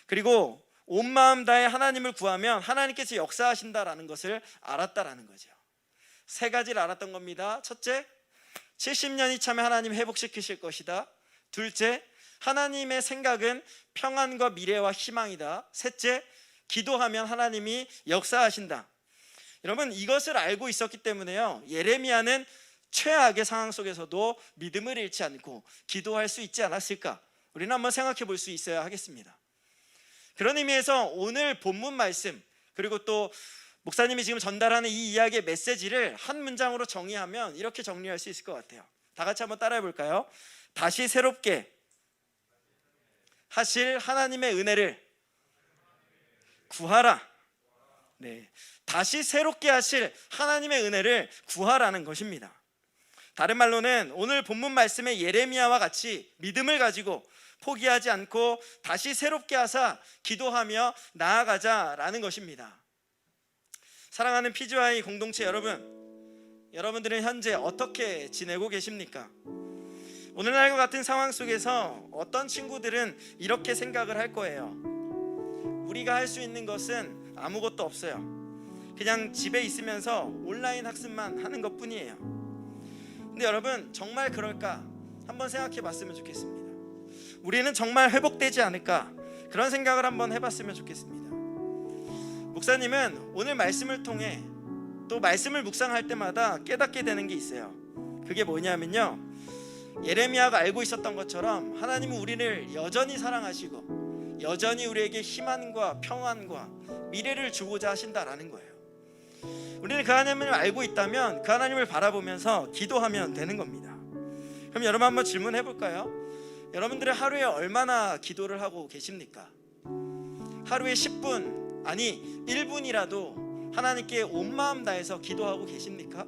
그리고 온 마음 다해 하나님을 구하면 하나님께서 역사하신다라는 것을 알았다라는 거죠. 세 가지를 알았던 겁니다. 첫째, 70년이 차면 하나님 회복시키실 것이다. 둘째, 하나님의 생각은 평안과 미래와 희망이다. 셋째, 기도하면 하나님이 역사하신다. 여러분, 이것을 알고 있었기 때문에요, 예레미야는 최악의 상황 속에서도 믿음을 잃지 않고 기도할 수 있지 않았을까? 우리는 한번 생각해 볼 수 있어야 하겠습니다. 그런 의미에서 오늘 본문 말씀, 그리고 또 목사님이 지금 전달하는 이 이야기의 메시지를 한 문장으로 정의하면 이렇게 정리할 수 있을 것 같아요. 다 같이 한번 따라해 볼까요? 다시 새롭게 하실 하나님의 은혜를 구하라. 네, 다시 새롭게 하실 하나님의 은혜를 구하라는 것입니다. 다른 말로는 오늘 본문 말씀의 예레미야와 같이 믿음을 가지고 포기하지 않고 다시 새롭게 하사 기도하며 나아가자라는 것입니다. 사랑하는 PGY 공동체 여러분, 여러분들은 현재 어떻게 지내고 계십니까? 오늘날과 같은 상황 속에서 어떤 친구들은 이렇게 생각을 할 거예요. 우리가 할 수 있는 것은 아무것도 없어요. 그냥 집에 있으면서 온라인 학습만 하는 것뿐이에요. 근데 여러분, 정말 그럴까? 한번 생각해 봤으면 좋겠습니다. 우리는 정말 회복되지 않을까? 그런 생각을 한번 해봤으면 좋겠습니다. 목사님은 오늘 말씀을 통해 또 말씀을 묵상할 때마다 깨닫게 되는 게 있어요. 그게 뭐냐면요, 예레미야가 알고 있었던 것처럼 하나님은 우리를 여전히 사랑하시고 여전히 우리에게 희망과 평안과 미래를 주고자 하신다라는 거예요. 우리는 그 하나님을 알고 있다면 그 하나님을 바라보면서 기도하면 되는 겁니다. 그럼 여러분 한번 질문해 볼까요? 여러분들의 하루에 얼마나 기도를 하고 계십니까? 하루에 10분, 아니 1분이라도 하나님께 온 마음 다해서 기도하고 계십니까?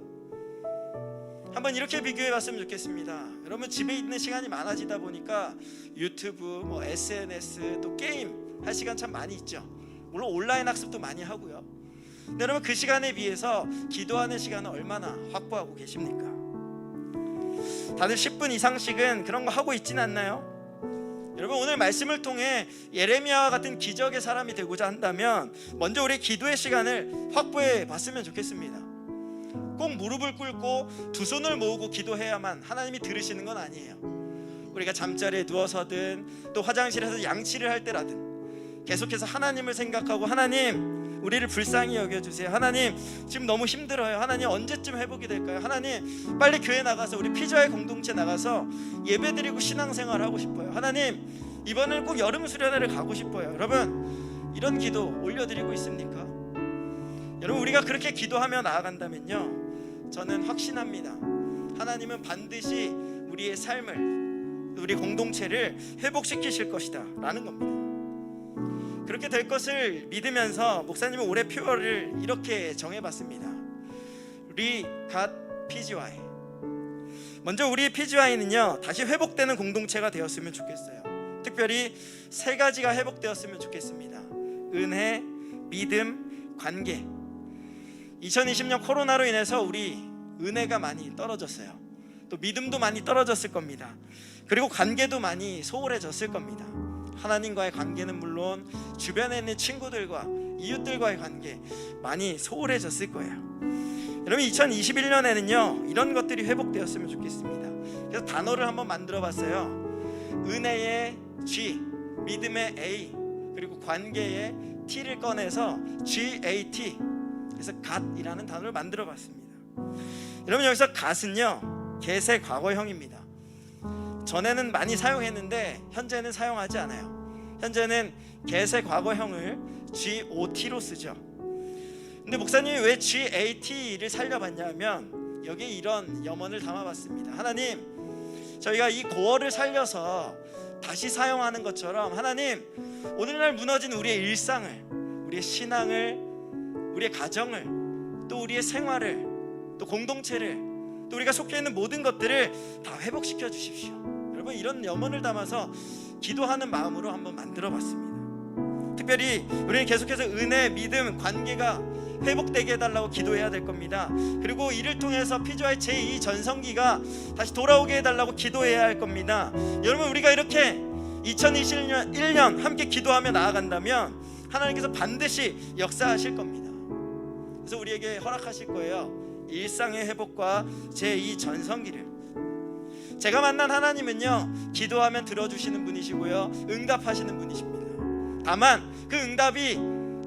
한번 이렇게 비교해 봤으면 좋겠습니다. 여러분, 집에 있는 시간이 많아지다 보니까 유튜브, SNS, 또 게임 할 시간 참 많이 있죠. 물론 온라인 학습도 많이 하고요. 근데 여러분, 그 시간에 비해서 기도하는 시간은 얼마나 확보하고 계십니까? 다들 10분 이상씩은 그런 거 하고 있진 않나요? 여러분, 오늘 말씀을 통해 예레미야와 같은 기적의 사람이 되고자 한다면 먼저 우리 기도의 시간을 확보해 봤으면 좋겠습니다. 꼭 무릎을 꿇고 두 손을 모으고 기도해야만 하나님이 들으시는 건 아니에요. 우리가 잠자리에 누워서든 또 화장실에서 양치를 할 때라든 계속해서 하나님을 생각하고, 하나님 우리를 불쌍히 여겨주세요. 하나님 지금 너무 힘들어요. 하나님 언제쯤 회복이 될까요? 하나님 빨리 교회 나가서 우리 피조의 공동체 나가서 예배드리고 신앙생활 하고 싶어요. 하나님 이번에는 꼭 여름 수련회를 가고 싶어요. 여러분, 이런 기도 올려드리고 있습니까? 여러분, 우리가 그렇게 기도하며 나아간다면요, 저는 확신합니다. 하나님은 반드시 우리의 삶을, 우리 공동체를 회복시키실 것이다 라는 겁니다. 그렇게 될 것을 믿으면서 목사님은 올해 표어를 이렇게 정해봤습니다. 우리 갓 PGY. 먼저 우리 PGY는요, 다시 회복되는 공동체가 되었으면 좋겠어요. 특별히 세 가지가 회복되었으면 좋겠습니다. 은혜, 믿음, 관계. 2020년 코로나로 인해서 우리 은혜가 많이 떨어졌어요. 또 믿음도 많이 떨어졌을 겁니다. 그리고 관계도 많이 소홀해졌을 겁니다. 하나님과의 관계는 물론 주변에 있는 친구들과 이웃들과의 관계 많이 소홀해졌을 거예요. 여러분, 2021년에는요 이런 것들이 회복되었으면 좋겠습니다. 그래서 단어를 한번 만들어 봤어요. 은혜의 G, 믿음의 A, 그리고 관계의 T를 꺼내서 GAT, 그래서 갓이라는 단어를 만들어 봤습니다. 여러분, 여기서 갓은요 개세 과거형입니다. 전에는 많이 사용했는데 현재는 사용하지 않아요. 현재는 개세 과거형을 GOT로 쓰죠. 근데 목사님이 왜 GAT를 살려봤냐면 여기에 이런 염원을 담아봤습니다. 하나님, 저희가 이 고어를 살려서 다시 사용하는 것처럼 하나님, 오늘날 무너진 우리의 일상을, 우리의 신앙을, 우리의 가정을, 또 우리의 생활을, 또 공동체를, 또 우리가 속해 있는 모든 것들을 다 회복시켜 주십시오. 여러분, 이런 염원을 담아서 기도하는 마음으로 한번 만들어봤습니다. 특별히 우리는 계속해서 은혜, 믿음, 관계가 회복되게 해달라고 기도해야 될 겁니다. 그리고 이를 통해서 피조의 제2 전성기가 다시 돌아오게 해달라고 기도해야 할 겁니다. 여러분, 우리가 이렇게 2021년 함께 기도하며 나아간다면 하나님께서 반드시 역사하실 겁니다. 그래서 우리에게 허락하실 거예요. 일상의 회복과 제2 전성기를. 제가 만난 하나님은요, 기도하면 들어주시는 분이시고요, 응답하시는 분이십니다. 다만 그 응답이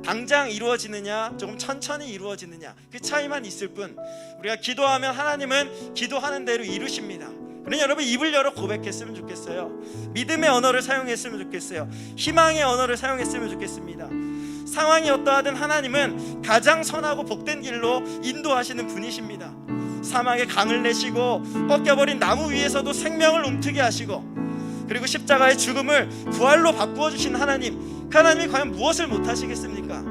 당장 이루어지느냐, 조금 천천히 이루어지느냐, 그 차이만 있을 뿐, 우리가 기도하면 하나님은 기도하는 대로 이루십니다. 그러니 여러분, 입을 열어 고백했으면 좋겠어요. 믿음의 언어를 사용했으면 좋겠어요. 희망의 언어를 사용했으면 좋겠습니다. 상황이 어떠하든 하나님은 가장 선하고 복된 길로 인도하시는 분이십니다. 사막에 강을 내시고 꺾여버린 나무 위에서도 생명을 움트게 하시고, 그리고 십자가의 죽음을 부활로 바꾸어 주신 하나님, 그 하나님이 과연 무엇을 못하시겠습니까?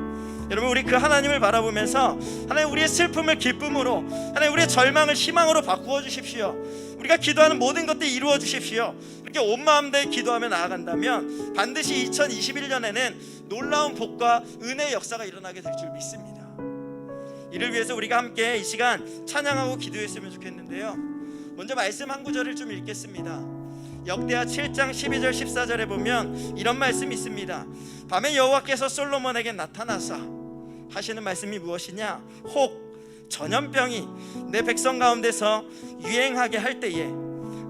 여러분, 우리 그 하나님을 바라보면서 하나님, 우리의 슬픔을 기쁨으로, 하나님 우리의 절망을 희망으로 바꾸어 주십시오. 우리가 기도하는 모든 것들이 이루어 주십시오. 이렇게 온 마음 다해 기도하며 나아간다면 반드시 2021년에는 놀라운 복과 은혜의 역사가 일어나게 될 줄 믿습니다. 이를 위해서 우리가 함께 이 시간 찬양하고 기도했으면 좋겠는데요, 먼저 말씀 한 구절을 좀 읽겠습니다. 역대하 7장 12절 14절에 보면 이런 말씀이 있습니다. 밤에 여호와께서 솔로몬에게 나타나사 하시는 말씀이 무엇이냐? 혹 전염병이 내 백성 가운데서 유행하게 할 때에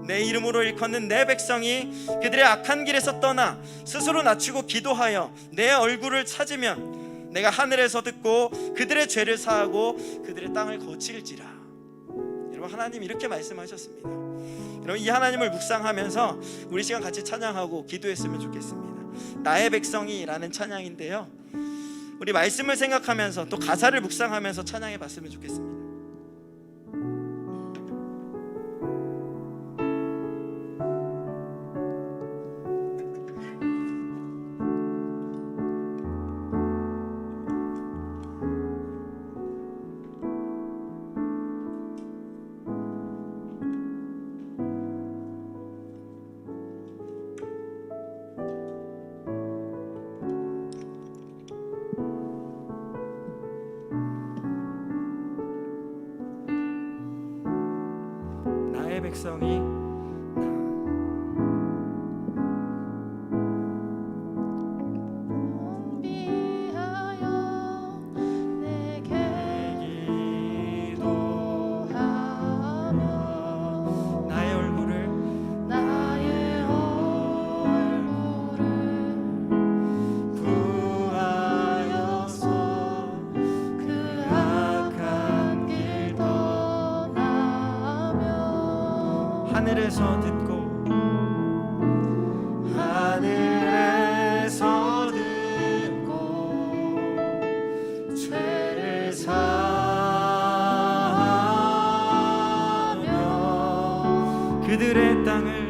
내 이름으로 일컫는 내 백성이 그들의 악한 길에서 떠나 스스로 낮추고 기도하여 내 얼굴을 찾으면 내가 하늘에서 듣고 그들의 죄를 사하고 그들의 땅을 고칠지라. 여러분, 하나님 이렇게 말씀하셨습니다. 여러분, 이 하나님을 묵상하면서 우리 시간 같이 찬양하고 기도했으면 좋겠습니다. 나의 백성이라는 찬양인데요, 우리 말씀을 생각하면서 또 가사를 묵상하면서 찬양해 봤으면 좋겠습니다. 백성이 비하여 내게 기도하며 나의 얼굴을 구하여서 그 악한 길 떠나며 하늘에서 듣고 죄를 사하며 그들의 땅을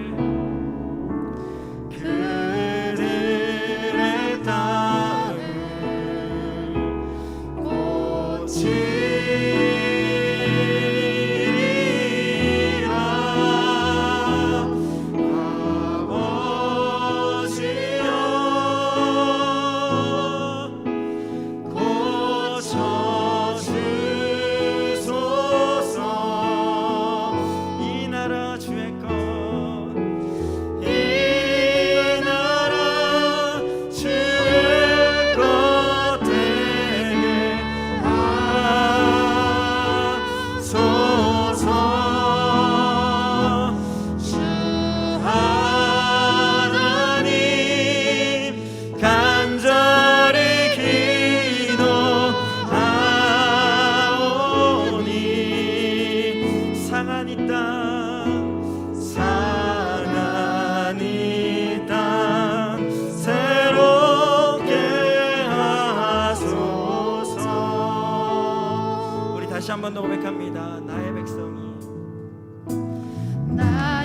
다시 한 번 더 고백합니다. 나의 백성이 다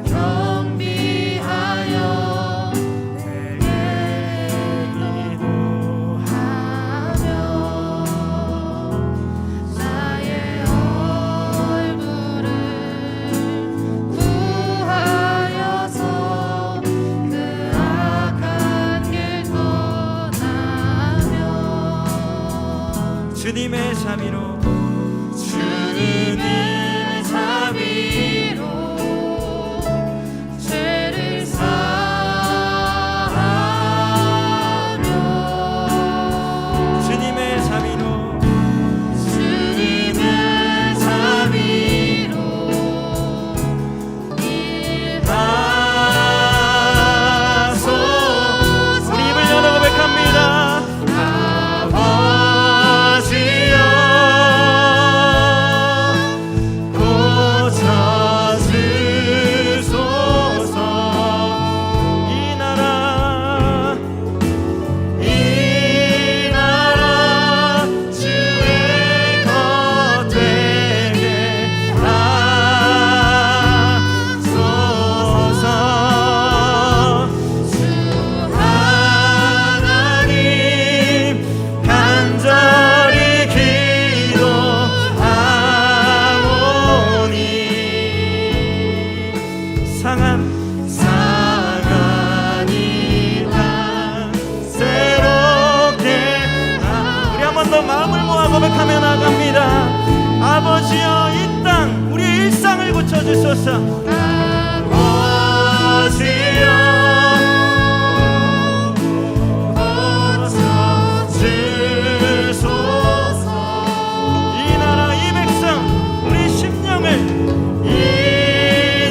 경비하여 내게 기도하며 나의 얼굴을 구하여서 그 악한 길 떠나며 주님의 자비로 죄를 사하며 주님의 자비로 일하소서. 우리 입을 열어 고백합니다. 아버지여 고쳐주소서. 이 나라 주의 것 되게 하소서. 주 하나님 간절히 기도하오니 상한 이 땅 새롭게 우리 한 번 더 마음을 모아 고백하며 나갑니다. 아버지여 이 땅 우리의 일상을 고쳐주소서. 아버지여 고쳐주소서. 이 나라 이 백성 우리 심령을 이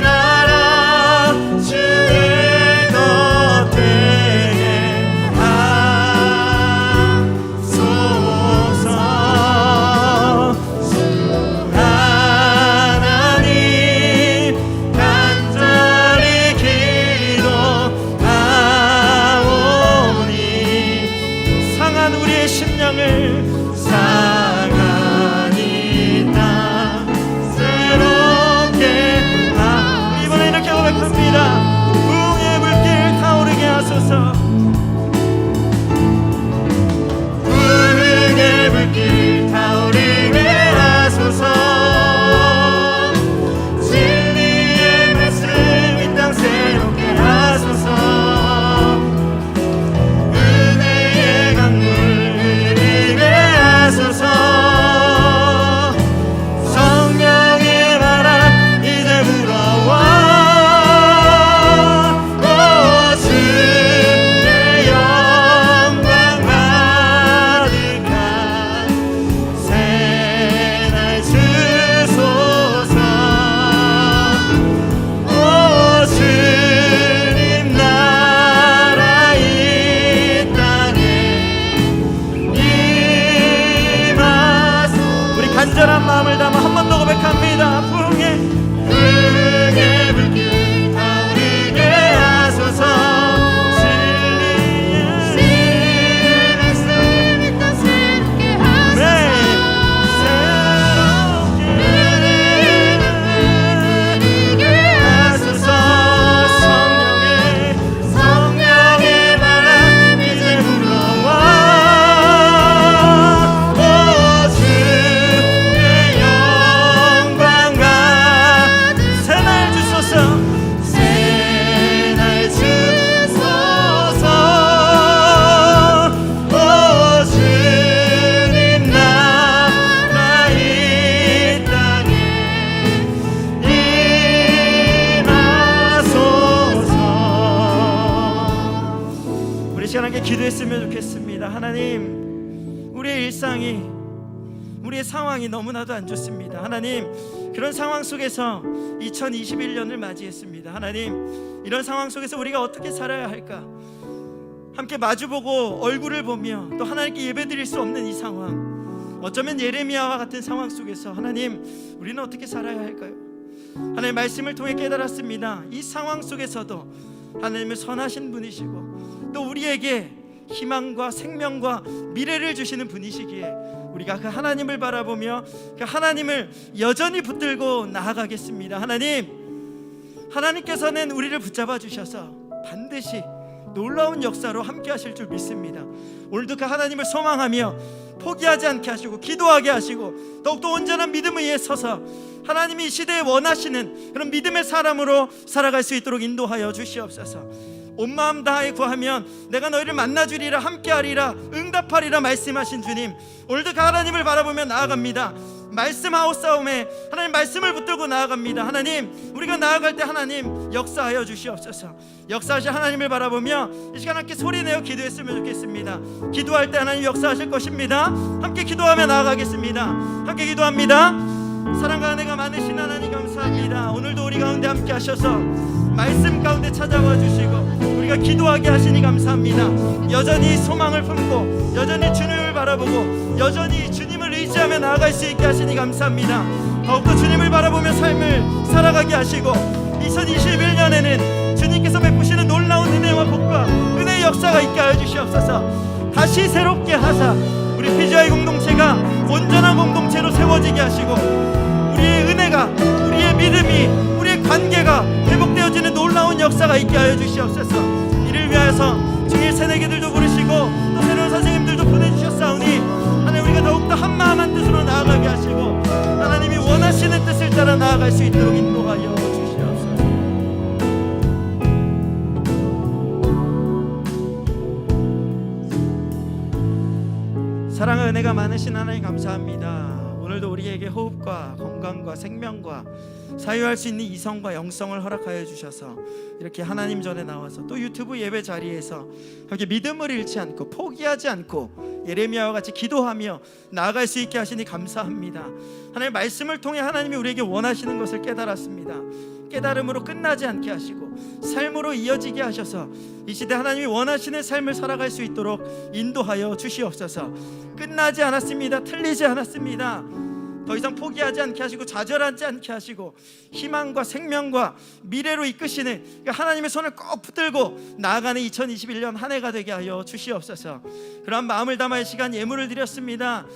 나라 주의 것 되게 하소서. 주 하나님 간절히 기도하오니 상한 우리의 심령을 상한 이 땅 새롭게 우리 이번에 이렇게 고백합니다. 부흥의 불길 타오르게 하소서. 부흥의 불길 타오르게 하소서. 진리의 말씀 이 땅 새롭게 하소서. 은혜의 강물 흐르게 하소서. 기도했으면 좋겠습니다. 하나님, 우리의 일상이, 우리의 상황이 너무나도 안 좋습니다. 하나님, 그런 상황 속에서 2021년을 맞이했습니다. 하나님, 이런 상황 속에서 우리가 어떻게 살아야 할까? 함께 마주보고 얼굴을 보며 또 하나님께 예배드릴 수 없는 이 상황, 어쩌면 예레미야와 같은 상황 속에서 하나님, 우리는 어떻게 살아야 할까요? 하나님, 말씀을 통해 깨달았습니다. 이 상황 속에서도 하나님은 선하신 분이시고 또 우리에게 희망과 생명과 미래를 주시는 분이시기에 우리가 그 하나님을 바라보며 그 하나님을 여전히 붙들고 나아가겠습니다. 하나님께서는 우리를 붙잡아 주셔서 반드시 놀라운 역사로 함께 하실 줄 믿습니다. 오늘도 그 하나님을 소망하며 포기하지 않게 하시고 기도하게 하시고 더욱더 온전한 믿음을 위해 서서 하나님이 이 시대에 원하시는 그런 믿음의 사람으로 살아갈 수 있도록 인도하여 주시옵소서. 온 마음 다하여 구하면 내가 너희를 만나주리라, 함께하리라, 응답하리라 말씀하신 주님, 오늘도 그 하나님을 바라보며 나아갑니다. 말씀하오 싸움에 하나님 말씀을 붙들고 나아갑니다. 하나님, 우리가 나아갈 때 하나님 역사하여 주시옵소서. 역사하실 하나님을 바라보며 이 시간 함께 소리내어 기도했으면 좋겠습니다. 기도할 때 하나님 역사하실 것입니다. 함께 기도하며 나아가겠습니다. 함께 기도합니다. 사랑과 은혜가 많으신 하나님 감사합니다. 오늘도 우리 가운데 함께 하셔서 말씀 가운데 찾아와 주시고 우리가 기도하게 하시니 감사합니다. 여전히 소망을 품고 여전히 주님을 바라보고 여전히 주님을 의지하며 나아갈 수 있게 하시니 감사합니다. 더욱더 주님을 바라보며 삶을 살아가게 하시고 2021년에는 주님께서 베푸시는 놀라운 은혜와 복과 은혜의 역사가 있게 하여 주시옵소서. 다시 새롭게 하사 우리 PGI 공동체가 온전한 공동체로 세워지게 하시고 우리의 은혜가, 우리의 믿음이, 우리의 관계가 회복되어지는 놀라운 역사가 있게 하여 주시옵소서. 이를 위하여서 중일 새내기들도 부르시고 또 새로운 선생님들도 보내주셨사오니 하나님, 우리가 더욱더 한마음 한뜻으로 나아가게 하시고 하나님이 원하시는 뜻을 따라 나아갈 수 있도록 인도하여 주시옵소서. 사랑과 은혜가 많으신 하나님 감사합니다. 오늘도 우리에게 호흡과 건강과 생명과 사유할 수 있는 이성과 영성을 허락하여 주셔서 이렇게 하나님 전에 나와서 또 유튜브 예배 자리에서 함께 믿음을 잃지 않고 포기하지 않고 예레미야와 같이 기도하며 나아갈 수 있게 하시니 감사합니다. 하나님의 말씀을 통해 하나님이 우리에게 원하시는 것을 깨달았습니다. 깨달음으로 끝나지 않게 하시고 삶으로 이어지게 하셔서 이 시대 하나님이 원하시는 삶을 살아갈 수 있도록 인도하여 주시옵소서. 끝나지 않았습니다. 틀리지 않았습니다. 더 이상 포기하지 않게 하시고 좌절하지 않게 하시고 희망과 생명과 미래로 이끄시는 하나님의 손을 꼭 붙들고 나아가는 2021년 한 해가 되게 하여 주시옵소서. 그러한 마음을 담아 이 시간 예물을 드렸습니다.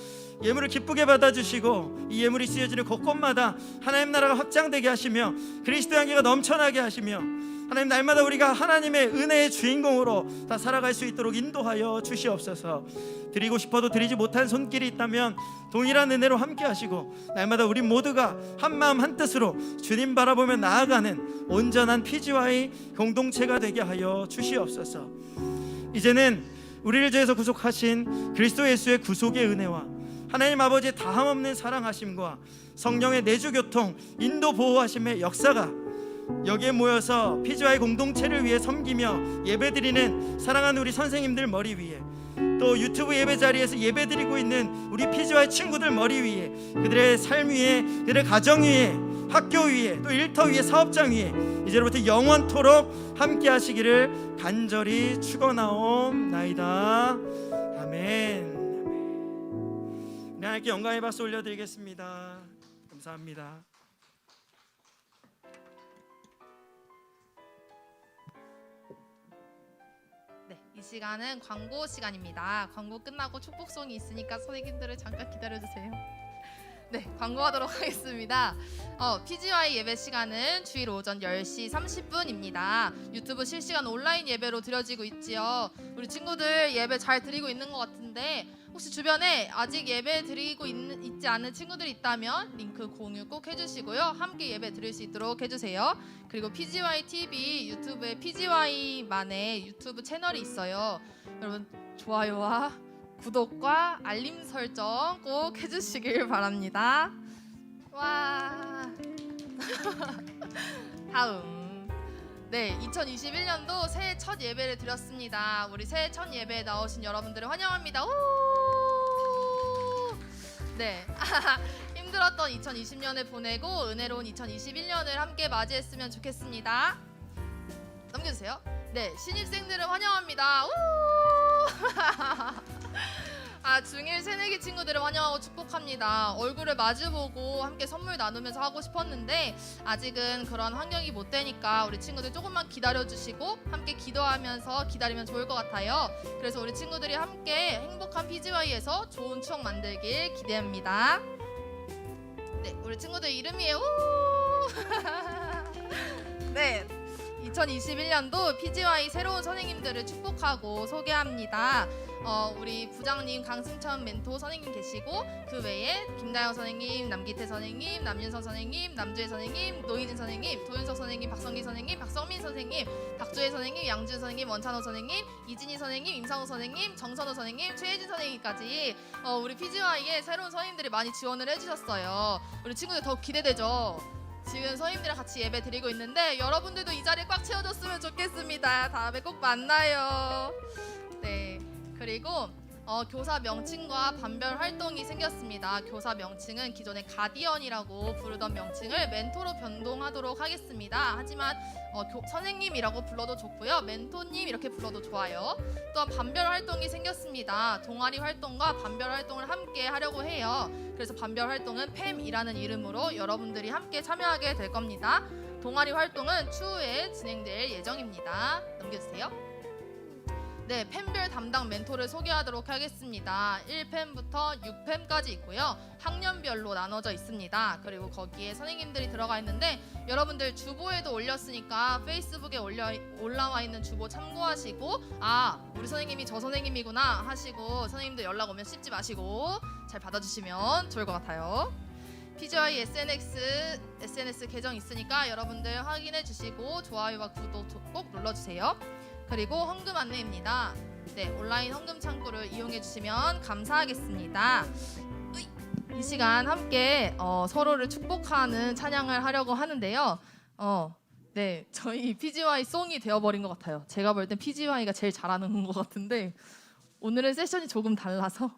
예물을 기쁘게 받아주시고 이 예물이 쓰여지는 곳곳마다 하나님 나라가 확장되게 하시며 그리스도 향기가 넘쳐나게 하시며 하나님, 날마다 우리가 하나님의 은혜의 주인공으로 다 살아갈 수 있도록 인도하여 주시옵소서. 드리고 싶어도 드리지 못한 손길이 있다면 동일한 은혜로 함께 하시고 날마다 우리 모두가 한마음 한뜻으로 주님 바라보며 나아가는 온전한 PGY 공동체가 되게 하여 주시옵소서. 이제는 우리를 죄에서 구속하신 그리스도 예수의 구속의 은혜와 하나님 아버지의 다함없는 사랑하심과 성령의 내주교통 인도 보호하심의 역사가 여기에 모여서 PGY 공동체를 위해 섬기며 예배드리는 사랑하는 우리 선생님들 머리 위에, 또 유튜브 예배 자리에서 예배드리고 있는 우리 PGY 친구들 머리 위에, 그들의 삶 위에, 그들의 가정 위에, 학교 위에, 또 일터 위에, 사업장 위에 이제로부터 영원토록 함께 하시기를 간절히 축원하옵나이다. 아멘. 하나님께 영광의 박수 올려드리겠습니다. 감사합니다. 네, 이 시간은 광고 시간입니다. 광고 끝나고 축복송이 있으니까 선생님들을 잠깐 기다려주세요. 네, 광고하도록 하겠습니다. PGY 예배 시간은 주일 오전 10시 30분입니다. 유튜브 실시간 온라인 예배로 드려지고 있지요. 우리 친구들 예배 잘 드리고 있는 것 같은데 혹시 주변에 아직 예배 드리고 있지 않은 친구들이 있다면 링크 공유 꼭 해주시고요. 함께 예배 드릴 수 있도록 해주세요. 그리고 PGY TV 유튜브에 PGY만의 유튜브 채널이 있어요. 여러분 좋아요와 구독과 알림 설정 꼭 해주시길 바랍니다. 와. 다음 네, 2021년도 새해 첫 예배를 드렸습니다. 우리 새해 첫 예배에 나오신 여러분들을 환영합니다. 우! 네, 힘들었던 2020년을 보내고 은혜로운 2021년을 함께 맞이했으면 좋겠습니다. 넘겨주세요. 네, 신입생들을 환영합니다. 우! 중1 새내기 친구들을 환영하고 축복합니다. 얼굴을 마주보고 함께 선물 나누면서 하고 싶었는데 아직은 그런 환경이 못 되니까 우리 친구들 조금만 기다려주시고 함께 기도하면서 기다리면 좋을 것 같아요. 그래서 우리 친구들이 함께 행복한 PGY에서 좋은 추억 만들길 기대합니다. 네, 우리 친구들 이름이에요. 네, 2021년도 PGY 새로운 선생님들을 축복하고 소개합니다. 우리 부장님 강승천 멘토 선생님 계시고 그 외에 김다영 선생님, 남기태 선생님, 남윤선 선생님, 남주혜 선생님, 노희진 선생님, 도윤석 선생님, 박성기 선생님, 박성민 선생님, 박주혜 선생님, 양준 선생님, 원찬호 선생님, 이진희 선생님, 임상우 선생님, 정선우 선생님, 최혜진 선생님까지 우리 PGY에 새로운 선생님들이 많이 지원을 해주셨어요. 우리 친구들 더욱 기대되죠? 지금 선생님들이랑 같이 예배 드리고 있는데 여러분들도 이 자리 꽉 채워줬으면 좋겠습니다. 다음에 꼭 만나요. 네, 그리고 교사 명칭과 반별 활동이 생겼습니다. 교사 명칭은 기존의 가디언이라고 부르던 명칭을 멘토로 변동하도록 하겠습니다. 하지만 선생님이라고 불러도 좋고요, 멘토님 이렇게 불러도 좋아요. 또한 반별 활동이 생겼습니다. 동아리 활동과 반별 활동을 함께 하려고 해요. 그래서 반별 활동은 팸이라는 이름으로 여러분들이 함께 참여하게 될 겁니다. 동아리 활동은 추후에 진행될 예정입니다. 넘겨주세요. 네, 팸별 담당 멘토를 소개하도록 하겠습니다. 1팸부터 6팸까지 있고요. 학년별로 나눠져 있습니다. 그리고 거기에 선생님들이 들어가 있는데 여러분들 주보에도 올렸으니까 페이스북에 올라와 있는 주보 참고하시고 우리 선생님이 저 선생님이구나 하시고 선생님들 연락 오면 씹지 마시고 잘 받아주시면 좋을 것 같아요. PGY SNS 계정 있으니까 여러분들 확인해 주시고 좋아요와 구독 꼭 눌러주세요. 그리고 헌금 안내입니다. 네, 온라인 헌금 창구를 이용해 주시면 감사하겠습니다. 이 시간 함께 서로를 축복하는 찬양을 하려고 하는데요. 네, 저희 PGY 송이 되어버린 것 같아요. 제가 볼 땐 PGY가 제일 잘하는 것 같은데 오늘은 세션이 조금 달라서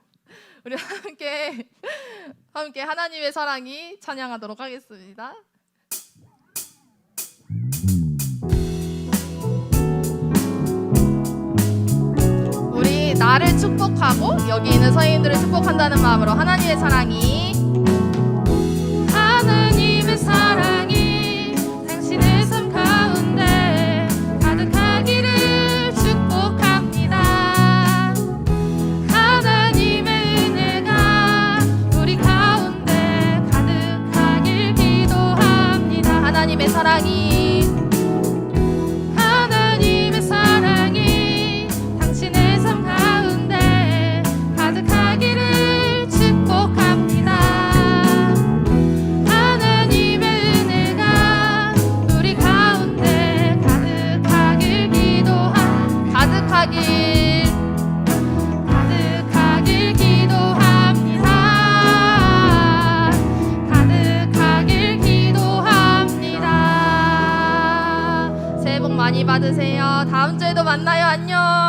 우리 함께 하나님의 사랑이 찬양하도록 하겠습니다. 우리 나를 축복하고 여기 있는 선생님들을 축복한다는 마음으로 하나님의 사랑이 당신의 삶 가운데 가득하기를 축복합니다. 하나님의 은혜가 우리 가운데 가득하길 기도합니다. 하나님의 사랑이 당신의 삶 가운데 가득하기를 축복합니다. 하나님의 은혜가 우리 가운데 가득하길 기도합니다. 가득하길 기도합니다. 새해 복 많이 받으세요. 다음 주에도 만나요. 안녕.